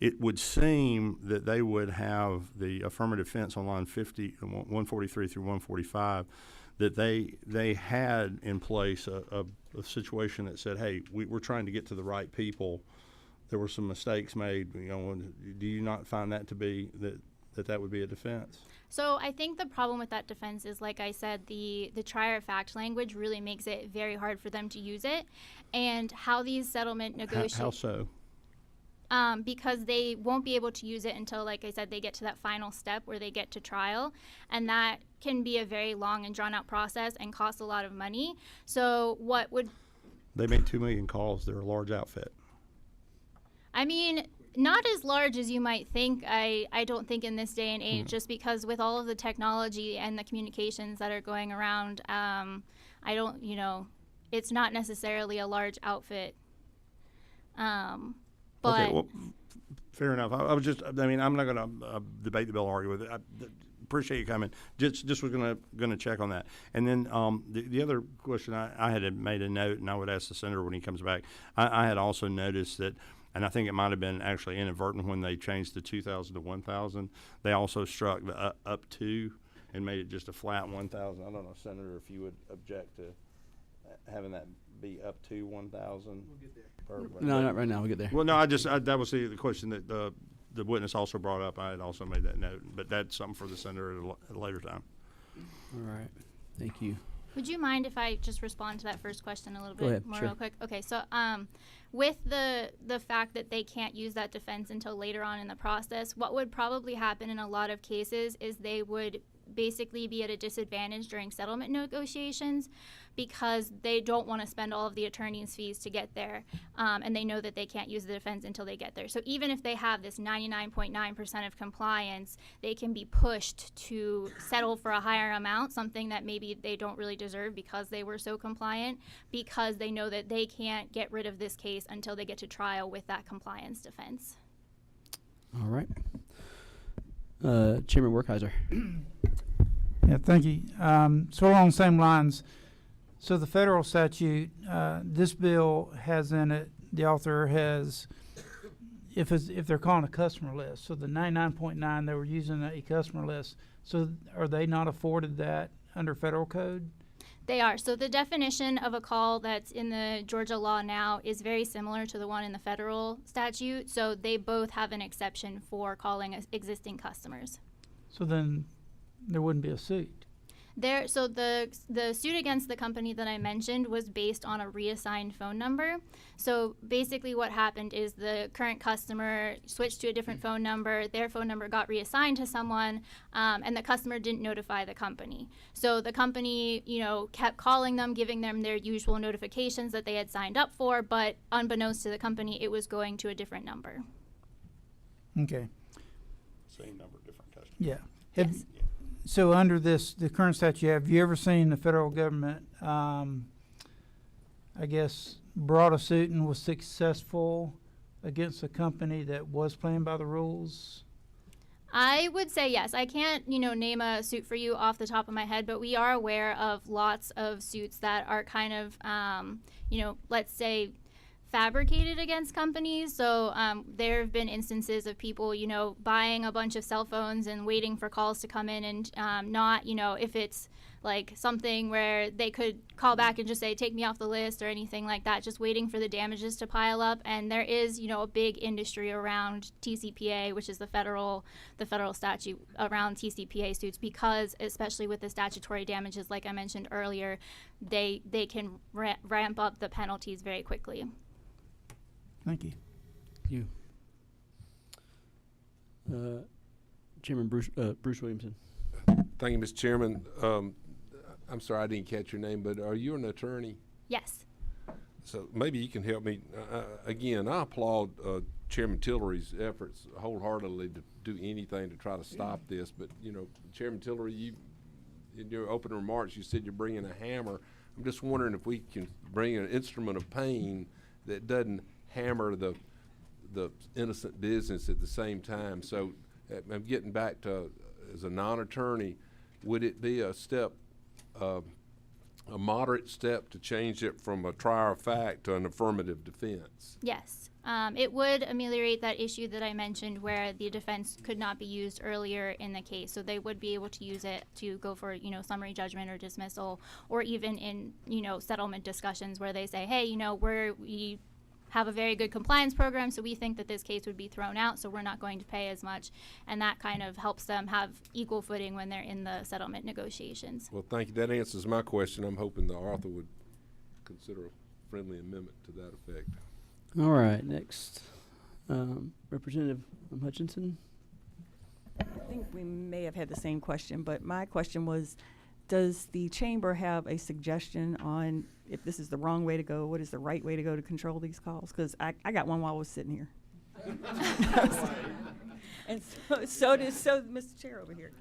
it would seem that they would have the affirmative defense on line 143 through 145, that they had in place a situation that said, hey, we're trying to get to the right people. There were some mistakes made. Do you not find that to be that would be a defense? So I think the problem with that defense is, like I said, the trier of fact language really makes it very hard for them to use it, and how these settlement negotiations. How so? Because they won't be able to use it until, like I said, they get to that final step where they get to trial, and that can be a very long and drawn-out process and cost a lot of money. So what would... They made 2 million calls. They're a large outfit. I mean, not as large as you might think. I don't think in this day and age, just because with all of the technology and the communications that are going around, it's not necessarily a large outfit. But okay, well, fair enough. I'm not going to debate the bill or argue with it. I appreciate you coming. Just was going to check on that. And then the other question, I had made a note, and I would ask the senator when he comes back. I had also noticed that, and I think it might have been actually inadvertent when they changed the 2,000 to 1,000. They also struck the up to and made it just a flat 1,000. I don't know, Senator, if you would object to having that be up to 1,000. We'll get there. No, not right now. We'll get there. Well, no, that was the question that the witness also brought up. I had also made that note, but that's something for the senator at a later time. All right. Thank you. would you mind if I just respond to that first question a little Go bit ahead, more sure. real quick? Okay, so with the fact that they can't use that defense until later on in the process, what would probably happen in a lot of cases is they would basically be at a disadvantage during settlement negotiations because they don't want to spend all of the attorney's fees to get there, and they know that they can't use the defense until they get there. So even if they have this 99.9% of compliance, they can be pushed to settle for a higher amount, something that maybe they don't really deserve because they were so compliant, because they know that they can't get rid of this case until they get to trial with that compliance defense. All right. Chairman Werkheiser. Yeah, thank you. So along the same lines, so the federal statute, this bill has in it, the author has, if they're calling a customer list, so the 99.9, they were using a customer list. So are they not afforded that under federal code? They are. So the definition of a call that's in the Georgia law now is very similar to the one in the federal statute. So they both have an exception for calling existing customers. So then there wouldn't be a suit. So the suit against the company that I mentioned was based on a reassigned phone number. So basically what happened is the current customer switched to a different phone number, their phone number got reassigned to someone, and the customer didn't notify the company. So the company, kept calling them, giving them their usual notifications that they had signed up for, but unbeknownst to the company, it was going to a different number. Okay. Same number, different customer. Yeah. Yes. So under the current statute, have you ever seen the federal government, brought a suit and was successful against a company that was playing by the rules? I would say yes. I can't, name a suit for you off the top of my head, but we are aware of lots of suits that are kind of, let's say fabricated against companies. So there have been instances of people, buying a bunch of cell phones and waiting for calls to come in, and not, if it's like something where they could call back and just say, take me off the list or anything like that, just waiting for the damages to pile up. And there is, a big industry around TCPA, which is the federal statute around TCPA suits, because especially with the statutory damages, like I mentioned earlier, they can ramp up the penalties very quickly. Thank you. You. Chairman Bruce Williamson. Thank you, Mr. Chairman. I'm sorry I didn't catch your name, but are you an attorney? Yes. So maybe you can help me. Again, I applaud Chairman Tillery's efforts wholeheartedly to do anything to try to stop this. But, Chairman Tillery, in your opening remarks, you said you're bringing a hammer. I'm just wondering if we can bring an instrument of pain that doesn't hammer the innocent business at the same time. So I'm getting back to, as a non-attorney, would it be a step, a moderate step to change it from a trier of fact to an affirmative defense? Yes. It would ameliorate that issue that I mentioned where the defense could not be used earlier in the case. So they would be able to use it to go for, summary judgment or dismissal, or even in, settlement discussions where they say, hey, we have a very good compliance program, so we think that this case would be thrown out, so we're not going to pay as much. And that kind of helps them have equal footing when they're in the settlement negotiations. Well, thank you. That answers my question. I'm hoping the author would consider a friendly amendment to that effect. All right, next, Representative Hutchinson. I think we may have had the same question, but my question was, does the chamber have a suggestion on if this is the wrong way to go, what is the right way to go to control these calls? Because I got one while I was sitting here. And so did Mr. Chair over here.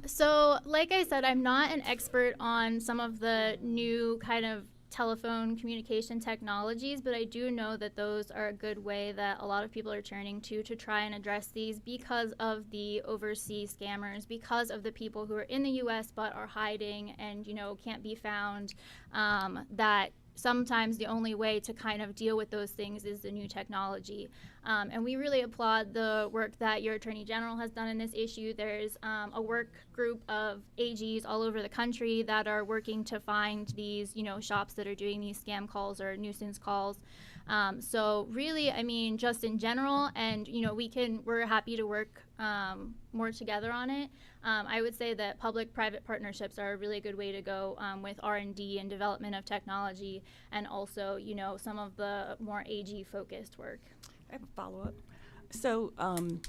So like I said, I'm not an expert on some of the new kind of telephone communication technologies, but I do know that those are a good way that a lot of people are turning to try and address these because of the overseas scammers, because of the people who are in the U.S. but are hiding and, can't be found, that sometimes the only way to kind of deal with those things is the new technology. And we really applaud the work that your Attorney General has done in this issue. There's a work group of AGs all over the country that are working to find these, shops that are doing these scam calls or nuisance calls. So really, just in general, and, we're happy to work more together on it. I would say that public-private partnerships are a really good way to go with R&D and development of technology, and also, some of the more AG-focused work. I have a follow-up. So who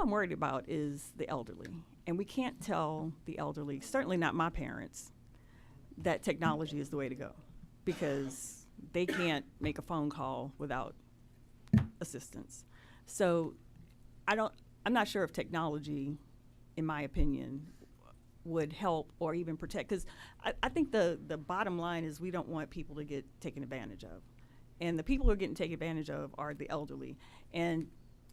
I'm worried about is the elderly. And we can't tell the elderly, certainly not my parents, that technology is the way to go, because they can't make a phone call without assistance. So I'm not sure if technology, in my opinion, would help or even protect, because I think the bottom line is we don't want people to get taken advantage of. And the people who are getting taken advantage of are the elderly. And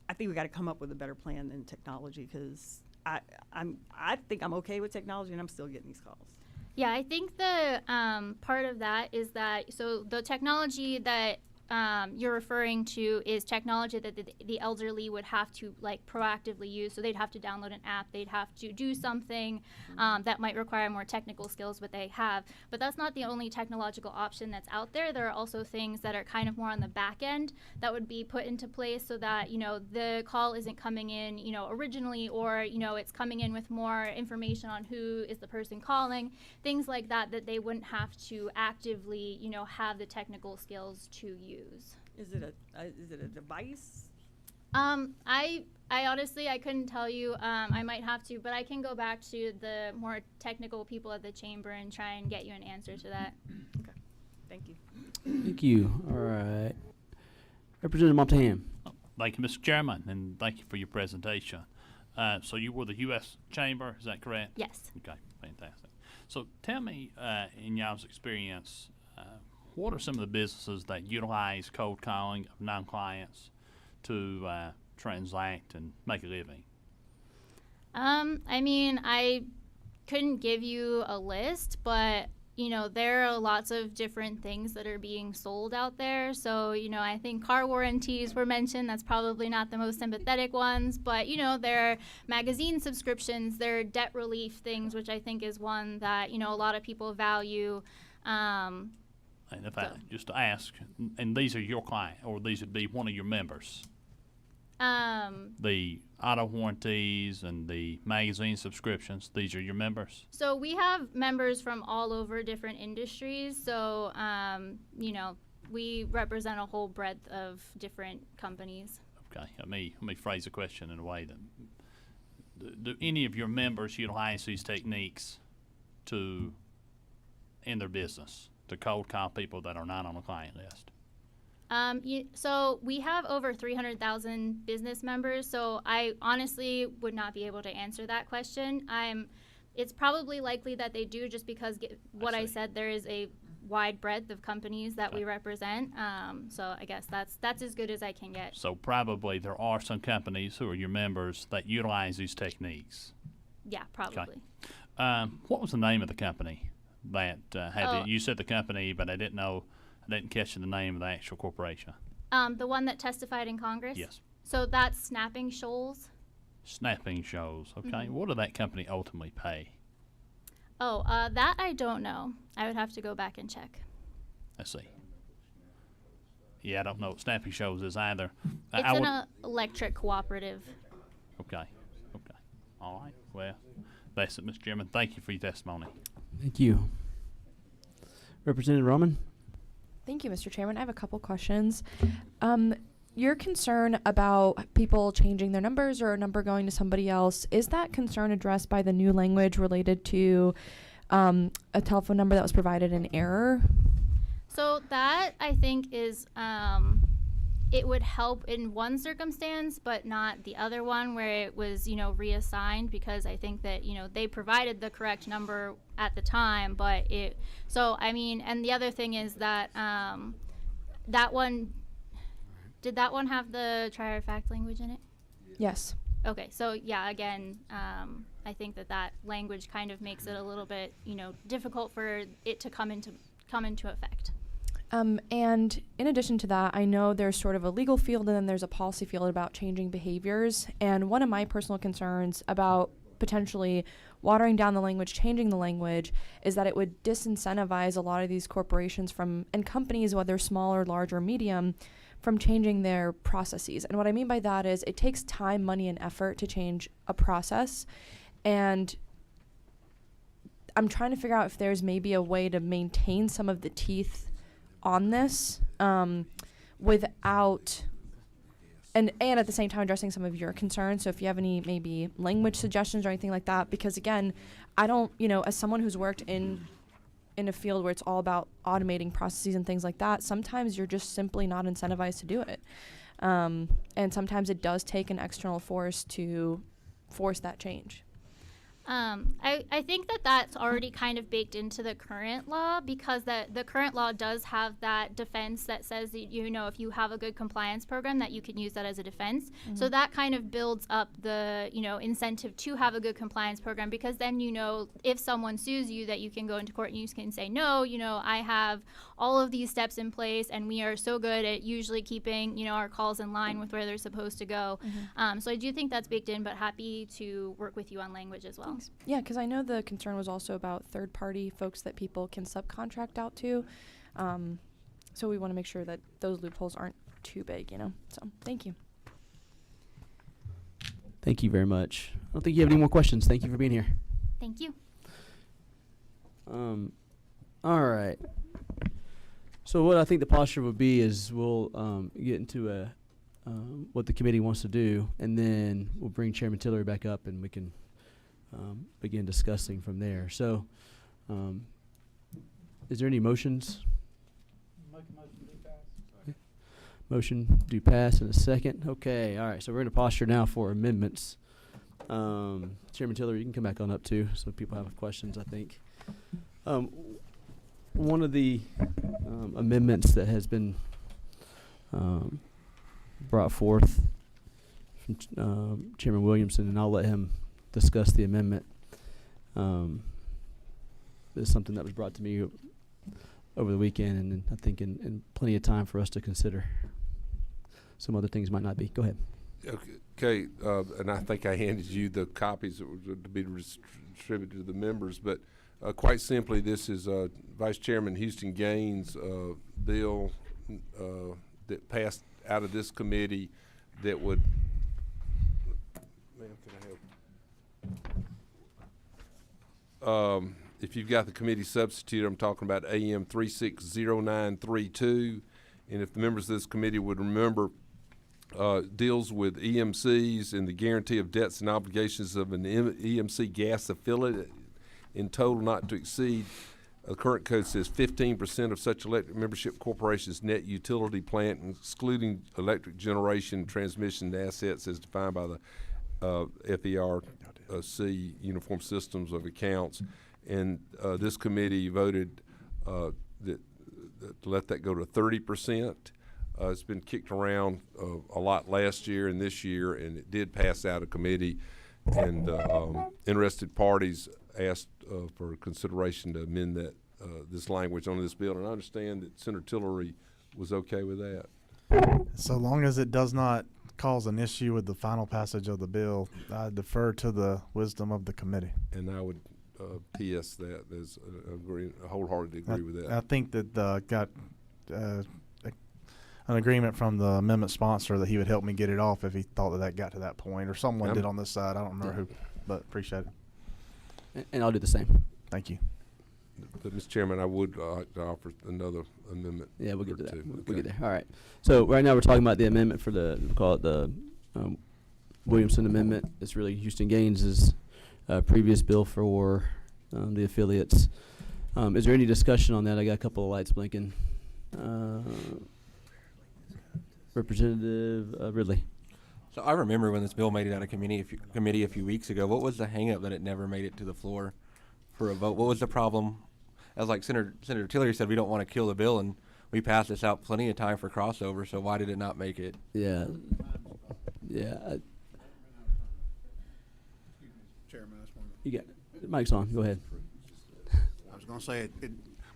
I think we got to come up with a better plan than technology, because I think I'm okay with technology and I'm still getting these calls. Yeah, I think the part of that is that, so the technology that you're referring to is technology that the elderly would have to proactively use. So they'd have to download an app, they'd have to do something that might require more technical skills, but they have. But that's not the only technological option that's out there. There are also things that are kind of more on the back end that would be put into place so that, the call isn't coming in, originally, or, it's coming in with more information on who is the person calling, things like that they wouldn't have to actively, have the technical skills to use. Is it a device? I honestly, I couldn't tell you. I might have to, but I can go back to the more technical people at the chamber and try and get you an answer to that. Okay, thank you. Thank you. All right. Representative Montahan. Thank you, Mr. Chairman, and thank you for your presentation. So you were the U.S. Chamber, is that correct? Yes. Okay, fantastic. So tell me, in y'all's experience, what are some of the businesses that utilize cold calling of non-clients to transact and make a living? I couldn't give you a list, but there are lots of different things that are being sold out there. So, I think car warranties were mentioned. That's probably not the most sympathetic ones, but, there are magazine subscriptions, there are debt relief things, which I think is one that, a lot of people value. And if I just to ask, and these are your client, or these would be one of your members? The auto warranties and the magazine subscriptions, these are your members? So we have members from all over different industries. So, we represent a whole breadth of different companies. Okay, let me phrase the question in a way that, do any of your members utilize these techniques in their business, to cold call people that are not on the client list? So we have over 300,000 business members, so I honestly would not be able to answer that question. It's probably likely that they do, just because what I said, there is a wide breadth of companies that we represent. So I guess that's as good as I can get. So probably there are some companies who are your members that utilize these techniques. Yeah, probably. Okay. What was the name of the company that you said the company, but I didn't catch the name of the actual corporation. The one that testified in Congress? Yes. So that's Snapping Shoals. Snapping Shoals, okay. Mm-hmm. What did that company ultimately pay? Oh, that I don't know. I would have to go back and check. Let's see. Yeah, I don't know what Snapping Shoals is either. It's an electric cooperative. Okay. All right. Well, that's it, Mr. Chairman. Thank you for your testimony. Thank you. Representative Roman? Thank you, Mr. Chairman. I have a couple questions. Your concern about people changing their numbers or a number going to somebody else, is that concern addressed by the new language related to a telephone number that was provided in error? So that, I think, is it would help in one circumstance, but not the other one where it was, reassigned, because I think that, they provided the correct number at the time, but and the other thing is that did that one have the trier of fact language in it? Yes. Okay, so yeah, again, I think that language kind of makes it a little bit, difficult for it to come into effect. And in addition to that, I know there's sort of a legal field and then there's a policy field about changing behaviors. And one of my personal concerns about potentially watering down the language, changing the language, is that it would disincentivize a lot of these corporations and companies, whether small or large or medium, from changing their processes. And what I mean by that is it takes time, money, and effort to change a process. And I'm trying to figure out if there's maybe a way to maintain some of the teeth on this without and at the same time addressing some of your concerns. So if you have any maybe language suggestions or anything like that, because again, I don't, as someone who's worked in a field where it's all about automating processes and things like that, sometimes you're just simply not incentivized to do it. And sometimes it does take an external force to force that change. I think that's already kind of baked into the current law, because the current law does have that defense that says that, if you have a good compliance program, that you can use that as a defense. Mm-hmm. So that kind of builds up the, incentive to have a good compliance program, because then, if someone sues you, that you can go into court and you can say, no, I have all of these steps in place and we are so good at usually keeping, our calls in line with where they're supposed to go. Mm-hmm. So I do think that's baked in, but happy to work with you on language as well. Thanks. Yeah, because I know the concern was also about third-party folks that people can subcontract out to. So we want to make sure that those loopholes aren't too big, So thank you. Thank you very much. I don't think you have any more questions. Thank you for being here. Thank you. All right. So what I think the posture would be is we'll get into what the committee wants to do, and then we'll bring Chairman Tillery back up and we can begin discussing from there. So is there any motions? Make a motion to pass. Motion do pass in a second. Okay, all right. So we're in a posture now for amendments. Chairman Tillery, you can come back on up too, so people have questions, I think. One of the amendments that has been brought forth from Chairman Williamson, and I'll let him discuss the amendment. is something that was brought to me over the weekend, and I think in plenty of time for us to consider. Some other things might not be. Go ahead. Okay, and I think I handed you the copies that were to be distributed to the members, but quite simply, this is Vice Chairman Houston Gaines' bill that passed out of this committee that would, ma'am, can I help? If you've got the committee substitute, I'm talking about AM 360932, and if the members of this committee would remember, deals with EMCs and the guarantee of debts and obligations of an EMC gas affiliate in total not to exceed, the current code says 15% of such electric membership corporation's net utility plant, excluding electric generation transmission assets as defined by the FERC Uniform Systems of Accounts. And this committee voted to let that go to 30%. It's been kicked around a lot last year and this year, and it did pass out of committee. And interested parties asked for consideration to amend that this language on this bill. And I understand that Senator Tillery was okay with that. So long as it does not cause an issue with the final passage of the bill, I defer to the wisdom of the committee. And I would PS that as wholeheartedly agree with that. I think that got an agreement from the amendment sponsor that he would help me get it off if he thought that got to that point, or someone did on this side. I don't remember who, but appreciate it. And I'll do the same. Thank you. But, Mr. Chairman, I would like to offer another amendment. Yeah, we'll get to that. two. We'll get there. All right. So right now we're talking about the amendment for we'll call it the Williamson Amendment. It's really Houston Gaines' previous bill for the affiliates. Is there any discussion on that? I got a couple of lights blinking. Representative Ridley. So I remember when this bill made it out of committee a few weeks ago. What was the hang-up that it never made it to the floor for a vote? What was the problem? As like Senator Tillery said, we don't want to kill the bill, and we passed this out plenty of time for crossover, so why did it not make it? Yeah. Chairman, You got it. Mic's on. Go ahead. I was going to say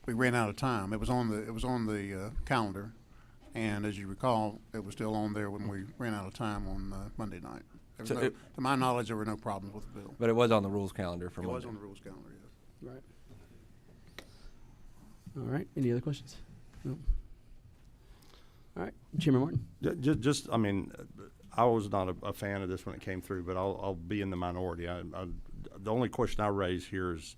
we ran out of time. It was on the calendar, and as you recall, it was still on there when we ran out of time on Monday night. To my knowledge, there were no problems with the bill. But it was on the rules calendar for Monday. It was on the rules calendar, yes. Right. All right. Any other questions? No. All right. Chairman Martin. Just, I mean, I was not a fan of this when it came through, but I'll be in the minority. The only question I raise here is,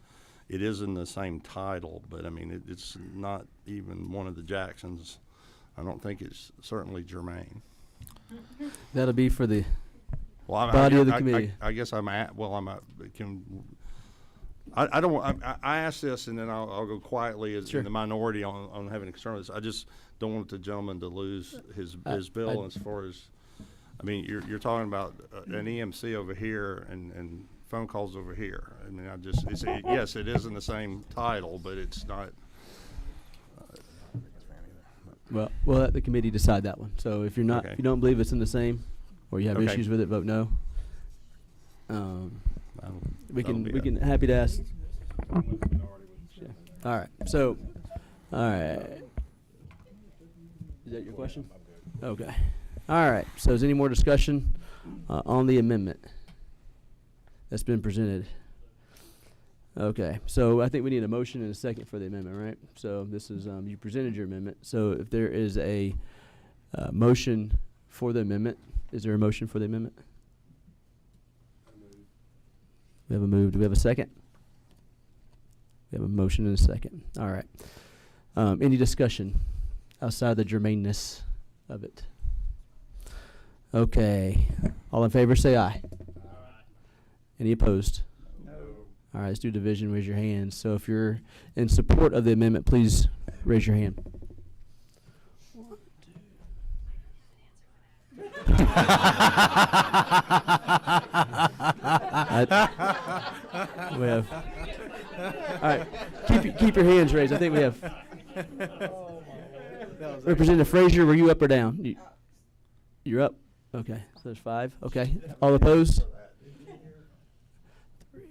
it is in the same title, but I mean, it's not even one of the Jacksons. I don't think it's certainly germane. That'll be for the body of the committee. I guess I ask this, and then I'll go quietly as Sure. in the minority on having a concern with this. I just don't want the gentleman to lose his bill as far as, I mean, you're talking about an EMC over here and phone calls over here. I mean, yes, it is in the same title, but it's not. Well, we'll let the committee decide that one. So if you're not, Okay. if you don't believe it's in the same, or you have Okay. issues with it, vote no. We that'll be can happy to ask. Yeah. All right. So, all right. Is that your question? Okay. All right. So is any more discussion on the amendment that's been presented? Okay. So I think we need a motion and a second for the amendment, right? So this is you presented your amendment. So if there is a motion for the amendment, is there a motion for the amendment? We have a move. Do we have a second? We have a motion and a second. All right. Any discussion outside the germaneness of it? Okay. All in favor, say aye. Any opposed? No. All right, let's do division. Raise your hand. So if you're in support of the amendment, please raise your hand. We have. All right, keep your hands raised. I think we have. Representative Frazier, were you up or down? You're up. Okay, so there's 5. Okay, all opposed? 3.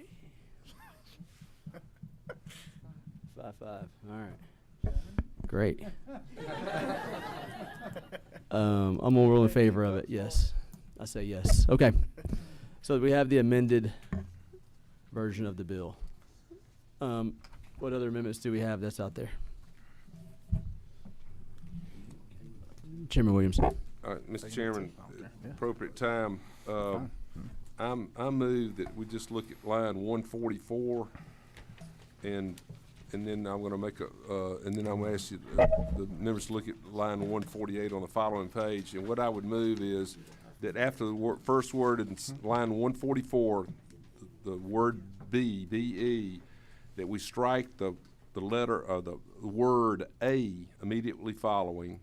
5. All right. Great. I'm gonna roll in favor of it. Yes. I say yes. Okay. So we have the amended version of the bill. What other amendments do we have that's out there? Chairman Williamson. All right, Mr. Chairman, appropriate time, I move that we just look at line 144, and then I'm gonna make and then I'm gonna ask you, the members to look at line 148 on the following page, and what I would move is that after the first word in line 144, the word B-E, that we strike the letter, or the word A immediately following,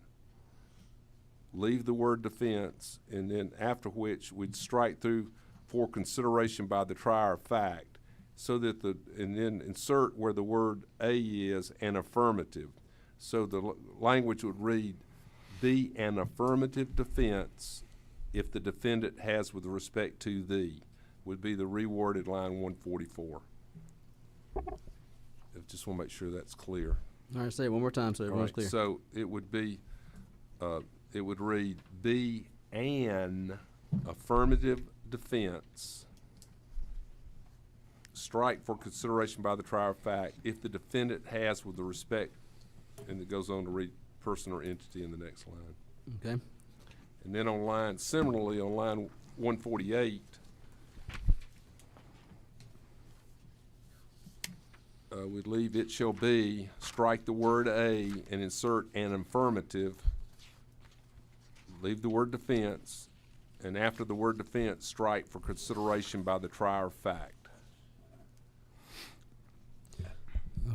leave the word defense, and then after which we'd strike through for consideration by the trier of fact, so that and then insert where the word A is an affirmative. So the language would read, be an affirmative defense if the defendant has with respect to thee, would be the reworded line 144. I just want to make sure that's clear. All right, say it one more time so everyone's clear. So it would be, it would read, be an affirmative defense, strike for consideration by the trier of fact if the defendant has with the respect, and it goes on to read person or entity in the next line. Okay. And then similarly on line 148, we'd leave it shall be, strike the word A and insert an affirmative, leave the word defense, and after the word defense, strike for consideration by the trier of fact.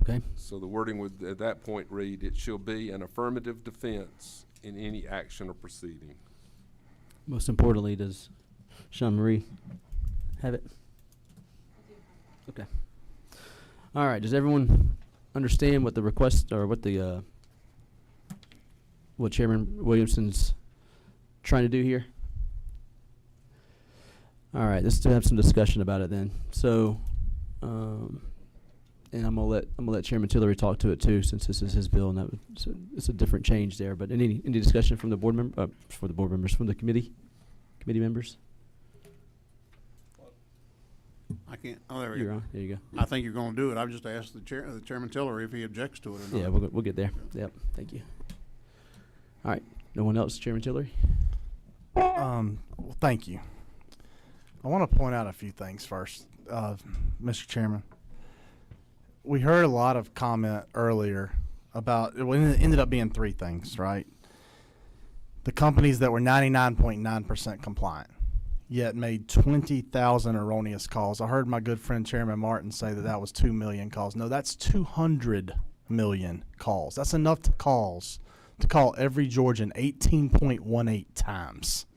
Okay. So the wording would at that point read, it shall be an affirmative defense in any action or proceeding. Most importantly, does Sean Marie have it? Okay. All right. Does everyone understand what the request, or what the what Chairman Williamson's trying to do here? All right. Let's have some discussion about it then. So, and I'm gonna let Chairman Tillery talk to it too, since this is his bill, and it's a different change there. But any discussion from the board member, from the committee members? I can't, oh, there we You're go. on. There you go. I think you're gonna do it. I've just asked the Chairman Tillery if he objects to it or not. Yeah, we'll get there. Yep. Thank you. All right. No one else, Chairman Tillery? Well, thank you. I want to point out a few things first, Mr. Chairman. We heard a lot of comment earlier about, it ended up being 3 things, right? The companies that were 99.9% compliant, yet made 20,000 erroneous calls. I heard my good friend Chairman Martin say that was 2 million calls. No, that's 200 million calls. That's enough to call every Georgian 18.18 times.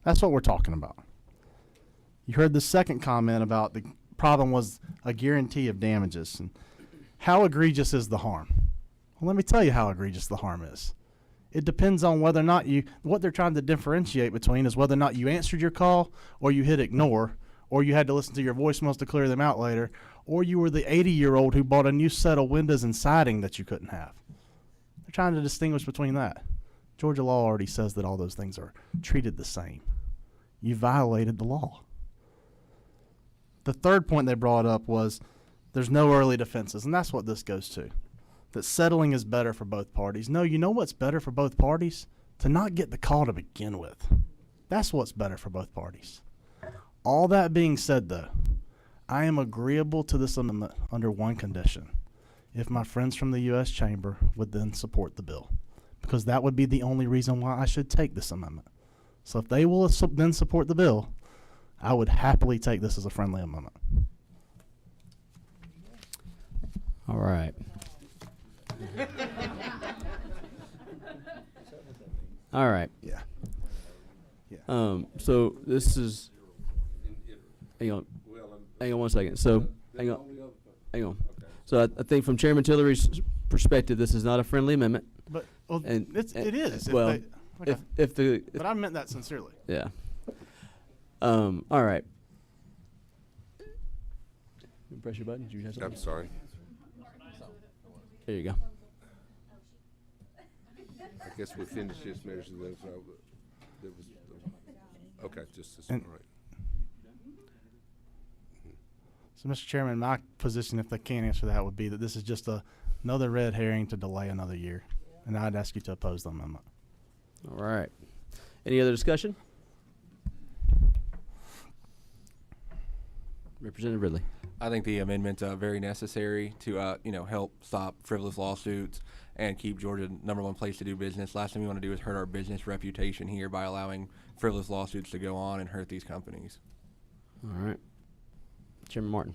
That's what we're talking about. You heard the second comment about the problem was a guarantee of damages. And how egregious is the harm? Well, let me tell you how egregious the harm is. It depends on whether or not what they're trying to differentiate between is whether or not you answered your call, or you hit ignore, or you had to listen to your voicemails to clear them out later, or you were the 80-year-old who bought a new set of windows and siding that you couldn't have. They're trying to distinguish between that. Georgia law already says that all those things are treated the same. You violated the law. The third point they brought up was there's no early defenses, and that's what this goes to. That settling is better for both parties. No, you know what's better for both parties? To not get the call to begin with. That's what's better for both parties. All that being said, though, I am agreeable to this amendment under one condition. If my friends from the U.S. Chamber would then support the bill. Because that would be the only reason why I should take this amendment. So if they will then support the bill, I would happily take this as a friendly amendment. All right. All right. Yeah. So this is. Hang on 1 second. So hang on. So I think from Chairman Tillery's perspective, this is not a friendly amendment. But it is. Well, but I meant that sincerely. Yeah. All right. Press your button. Did you have something? I'm sorry. There you go. I guess we finished this measure. There was, okay, just this, all And- right. So, Mr. Chairman, my position, if they can't answer that, would be that this is just another red herring to delay another year. And I'd ask you to oppose the amendment. All right. Any other discussion? Representative Ridley. I think the amendment's very necessary to, help stop frivolous lawsuits and keep Georgia #1 place to do business. Last thing we want to do is hurt our business reputation here by allowing frivolous lawsuits to go on and hurt these companies. All right. Chairman Martin.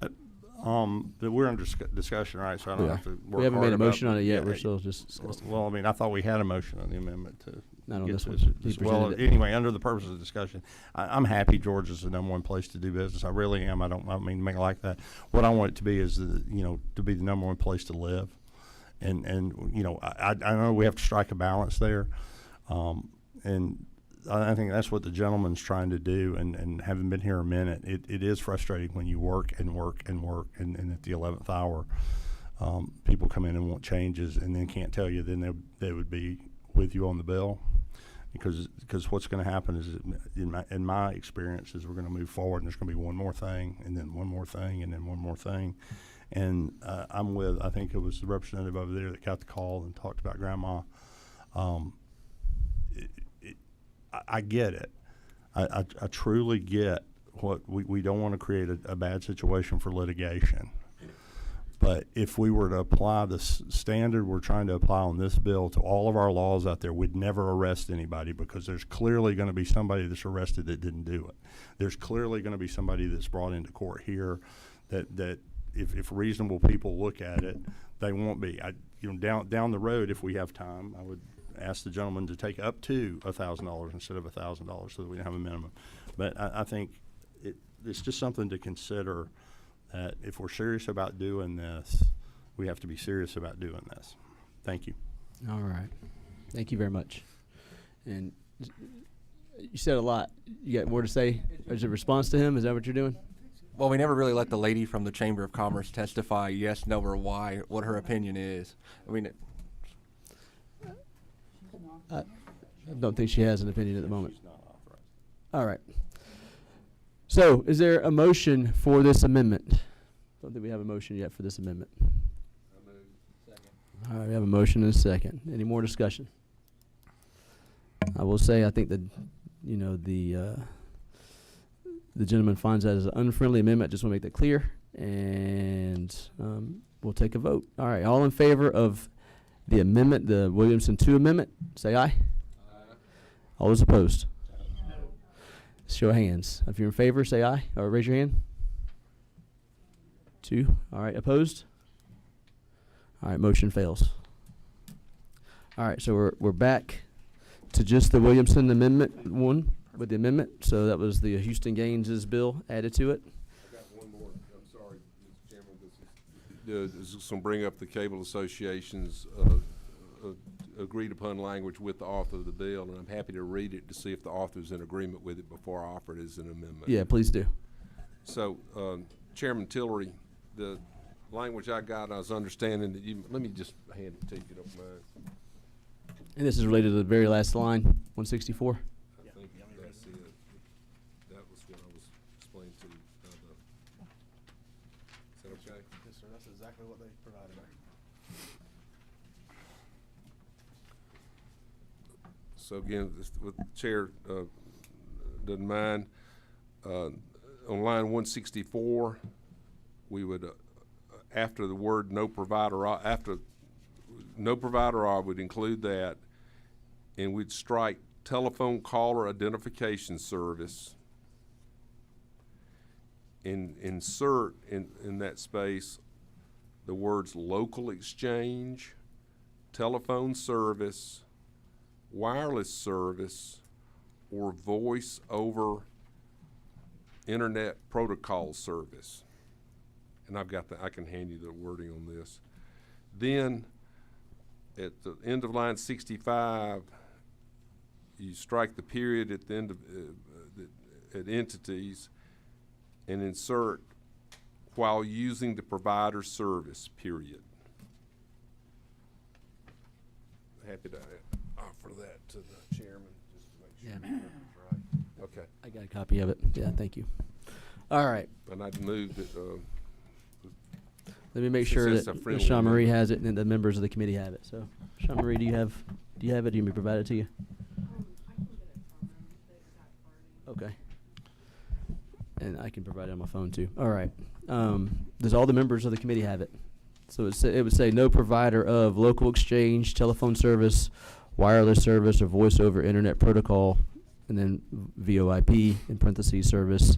But we're under discussion, right? So I don't We have are. to work We haven't hard made a about- motion on it yet. Yeah, We're still just discussing. Well, I mean, I thought we had a motion on the amendment to. Not on get this to one. this. He Well, presented it. anyway, under the purpose of the discussion, I'm happy Georgia's the #1 place to do business. I really am. I mean to make it like that. What I want it to be is, to be the #1 place to live. And I know we have to strike a balance there. And I think that's what the gentleman's trying to do. And having been here a minute, it is frustrating when you work and work and work. And at the 11th hour, people come in and want changes and then can't tell you, then they would be with you on the bill. Because what's going to happen is, in my experience, is we're going to move forward and there's going to be one more thing and then one more thing and then one more thing. And I think it was the representative over there that got the call and talked about Grandma. I get it. I truly get what we don't want to create a bad situation for litigation. But if we were to apply the standard we're trying to apply on this bill to all of our laws out there, we'd never arrest anybody, because there's clearly going to be somebody that's arrested that didn't do it. There's clearly going to be somebody that's brought into court here that if reasonable people look at it, they won't be. Down the road, if we have time, I would ask the gentleman to take up to $1,000 instead of $1,000 so that we don't have a minimum. But I think it's just something to consider, that if we're serious about doing this, we have to be serious about doing this. Thank you. All right. Thank you very much. And you said a lot. You got more to say? Is it a response to him? Is that what you're doing? Well, we never really let the lady from the Chamber of Commerce testify yes, no, or why, what her opinion is. I mean, I don't think she has an opinion at the moment. All right. So, is there a motion for this amendment? Don't think we have a motion yet for this amendment. All right, we have a motion and a second. Any more discussion? I will say, I think that, the gentleman finds that as an unfriendly amendment. Just want to make that clear. And we'll take a vote. All right, all in favor of the amendment, the Williamson 2 amendment, say aye. Aye. All those opposed? Show of hands. If you're in favor, say aye, or raise your hand. 2. All right, opposed? All right, motion fails. All right, so we're back to just the Williamson amendment 1 with the amendment. So that was the Houston Gaines' bill added to it. I got one more. I'm sorry, Mr. Chairman. This is going to bring up the Cable Association's agreed upon language with the author of the bill, and I'm happy to read it to see if the author's in agreement with it before I offer it as an amendment. Yeah, please do. So, Chairman Tillery, the language I got, I was understanding that let me just hand it to you if you don't mind. And this is related to the very last line, 164. I think that's it. That was what I was explaining to you. Is that okay? Yes, sir. That's exactly what they provided. So again, with the chair doesn't mind, on line 164, we would, after the word no provider, after no provider, I would include that, and we'd strike telephone caller identification service, and insert in that space the words local exchange, telephone service, wireless service, or voice over internet protocol service. And I can hand you the wording on this. Then at the end of line 65, you strike the period at the end of at entities and insert while using the provider service, period. happy to offer that to the chairman, just to make sure Yeah. the number's right. Okay. I got a copy of it. Yeah, thank you. All right. And I'd move that, Let me make Since sure it's that a friendly Sean Marie amendment. has it and then the members of the committee have it. So, Sean Marie, do you have it? Do you want me to provide it to you? I can get it from them, the exact wording. Okay. And I can provide it on my phone too. All right. Does all the members of the committee have it? So it would say no provider of local exchange, telephone service, wireless service, or voice over internet protocol, and then VoIP in parentheses service.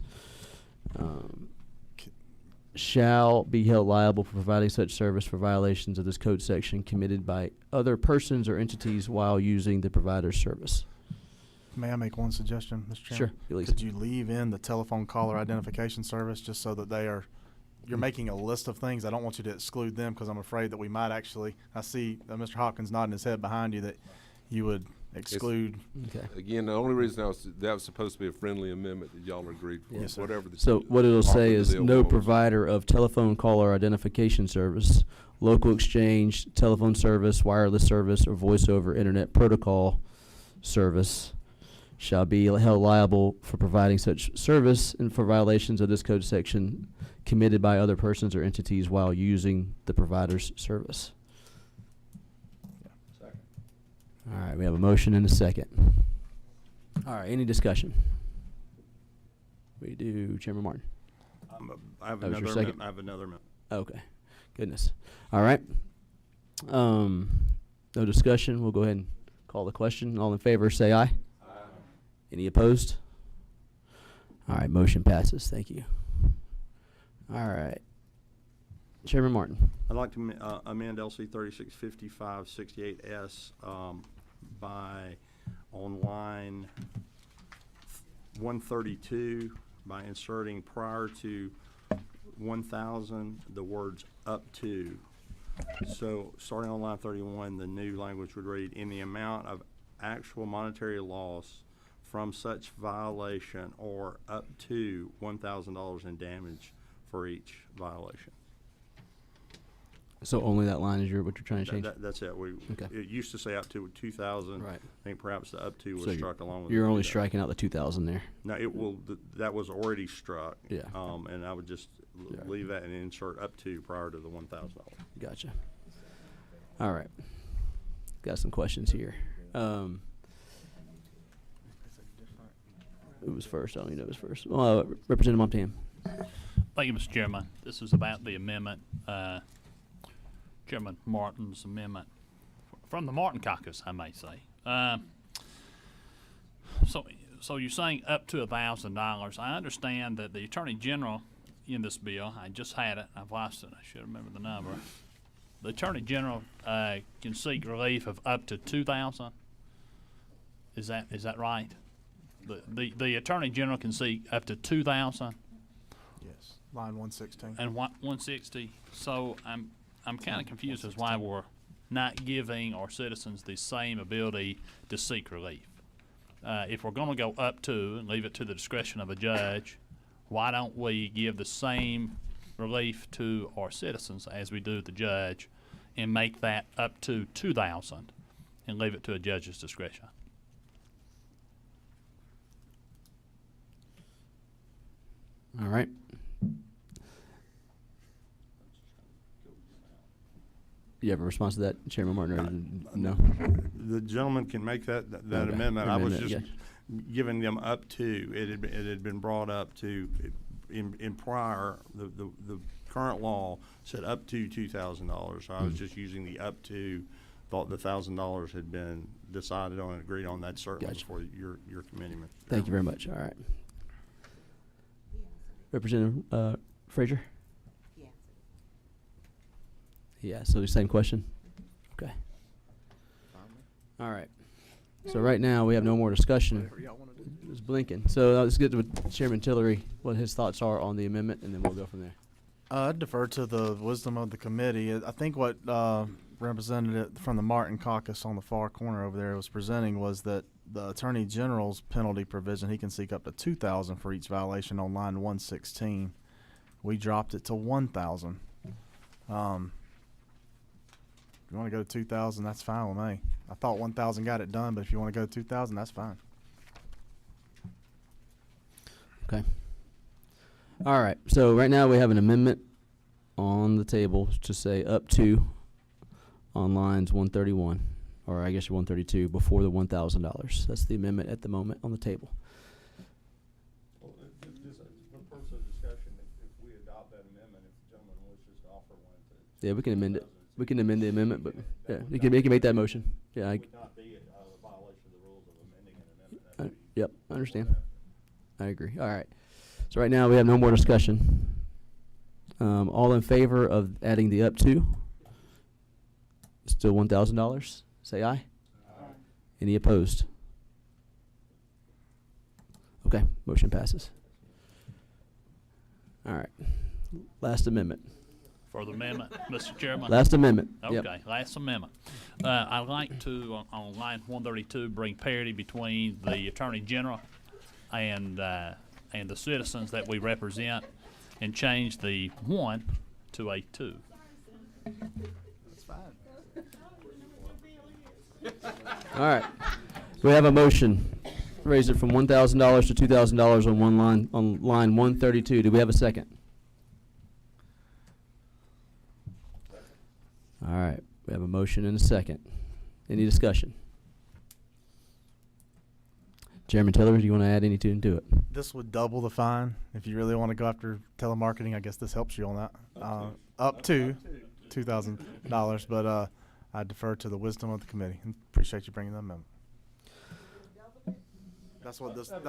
Shall be held liable for providing such service for violations of this code section committed by other persons or entities while using the provider's service. May I make one suggestion, Mr. Chairman? Sure, please. Could you leave in the telephone caller identification service just so that they are, you're making a list of things. I don't want you to exclude them because I'm afraid that we might actually, I see Mr. Hopkins nodding his head behind you, that you would exclude. Okay. again, the only reason that was supposed to be a friendly amendment that y'all agreed for, Yes, sir. whatever the. So what it'll say offer is the deal no was. provider of telephone caller identification service, local exchange, telephone service, wireless service, or voice over internet protocol service shall be held liable for providing such service and for violations of this code section committed by other persons or entities while using the provider's service. All right, we have a motion and a second. All right, any discussion? We do, Chairman Martin. I have That was your another second? amendment. I have another amendment. Okay, goodness. All right. No discussion. We'll go ahead and call the question. All in favor, say aye. Aye. Any opposed? All right, motion passes. Thank you. All right. Chairman Martin. I'd like to amend LC 365568S by on line 132 by inserting prior to 1,000 the words up to. So starting on line 31, the new language would read, in the amount of actual monetary loss from such violation or up to $1,000 in damage for each violation. So only that line is what you're trying to change? That's it. Okay. It used to say up to 2,000. Right. I think perhaps the up to was So struck along with. you're the only 2,000. striking out the 2,000 there. No, it will. That was already struck. Yeah. And I would just Yeah. leave that and insert up to prior to the $1,000. Gotcha. All right. Got some questions here. Who was first? I don't even know who was first. Representative Montana. Thank you, Mr. Chairman. This is about the amendment, Chairman Martin's amendment from the Martin caucus, I may say. So you're saying up to $1,000. I understand that the Attorney General in this bill, I just had it, I've lost it, I should remember the number. The Attorney General can seek relief of up to $2,000. Is that right? The Attorney General can seek up to $2,000 Yes. Line 116. and 160. So I'm kind of confused as why we're not giving our citizens the same ability to seek relief. If we're going to go up to and leave it to the discretion of a judge, why don't we give the same relief to our citizens as we do the judge and make that up to $2,000 and leave it to a judge's discretion? All right. You have a response to that, Chairman Martin, or no? The gentleman can make that Okay. amendment. I was Amendment, just giving them up to. It had been brought up to in prior. The current law said up to $2,000. So I was just using the up to. Thought the $1,000 had been decided on and agreed on. That's certainly Gotcha. for your committee. Mr. Thank you very much. All right. Representative Frazier? Yeah, so the same question? Okay. All right. So right now, we have no more discussion. It's blinking. So let's get to Chairman Tillery, what his thoughts are on the amendment, and then we'll go from there. I'd defer to the wisdom of the committee. I think what Representative from the Martin caucus on the far corner over there was presenting was that the Attorney General's penalty provision, he can seek up to $2,000 for each violation on line 116. We dropped it to $1,000. If you want to go to $2,000, that's fine with me. I thought 1,000 got it done, but if you want to go 2,000, that's fine. Okay. All right. So right now we have an amendment on the table to say up to on lines 131, or I guess 132, before the $1,000. That's the amendment at the moment on the table. Well, just for the purpose of discussion, if we adopt that amendment, if the gentleman wishes to offer one to. Yeah, we can amend it. We can amend the amendment, but yeah, you can make that motion. Yeah. Would not be a violation of the rules of amending an amendment. That would be- Yep, I understand. I agree. All right. So right now we have no more discussion. All in favor of adding the up to? Still $1,000? Say aye. Aye. Any opposed? Okay, motion passes. All right. Last amendment. For the amendment, Mr. Chairman. Last amendment. Yep. Okay, last amendment. I'd like to, on line 132, bring parity between the Attorney General and the citizens that we represent, and change the 1 to a 2. That's fine. All right. We have a motion. Raise it from $1,000 to $2,000 on one line, on line 132. Do we have a second? All right. We have a motion and a second. Any discussion? Chairman Taylor, do you want to add anything to it? This would double the fine. If you really want to go after telemarketing, I guess this helps you on that. Up to $2,000, but I defer to the wisdom of the committee. And appreciate you bringing that amendment. That's what the. See, look,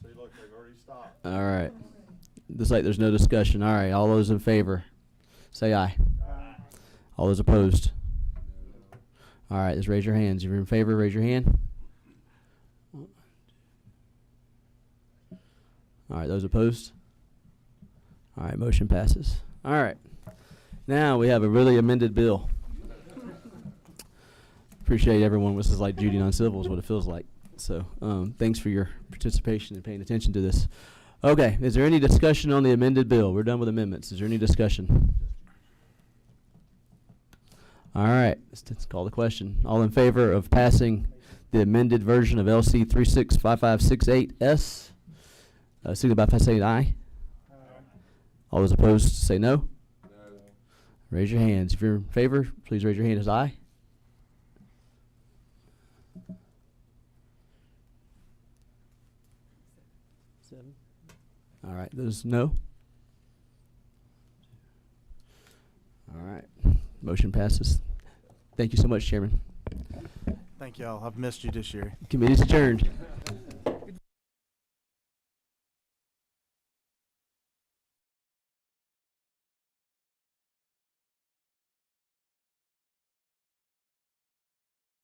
they've already stopped. All right. Looks like there's no discussion. All right. All those in favor, say aye. Aye. All those opposed? All right. Just raise your hands. If you're in favor, raise your hand. All right. Those opposed? All right. Motion passes. All right. Now we have a really amended bill. Appreciate everyone. This is like Judy non-civil is what it feels like. So thanks for your participation and paying attention to this. Okay, is there any discussion on the amended bill? We're done with amendments. Is there any discussion? All right, let's call the question. All in favor of passing the amended version of LC 365568S, signify by saying aye. All those opposed say no. Raise your hands. If you're in favor, please raise your hand as aye. All right, those no. All right, motion passes. Thank you so much, Chairman. Thank y'all. I've missed you this year. Committee's adjourned.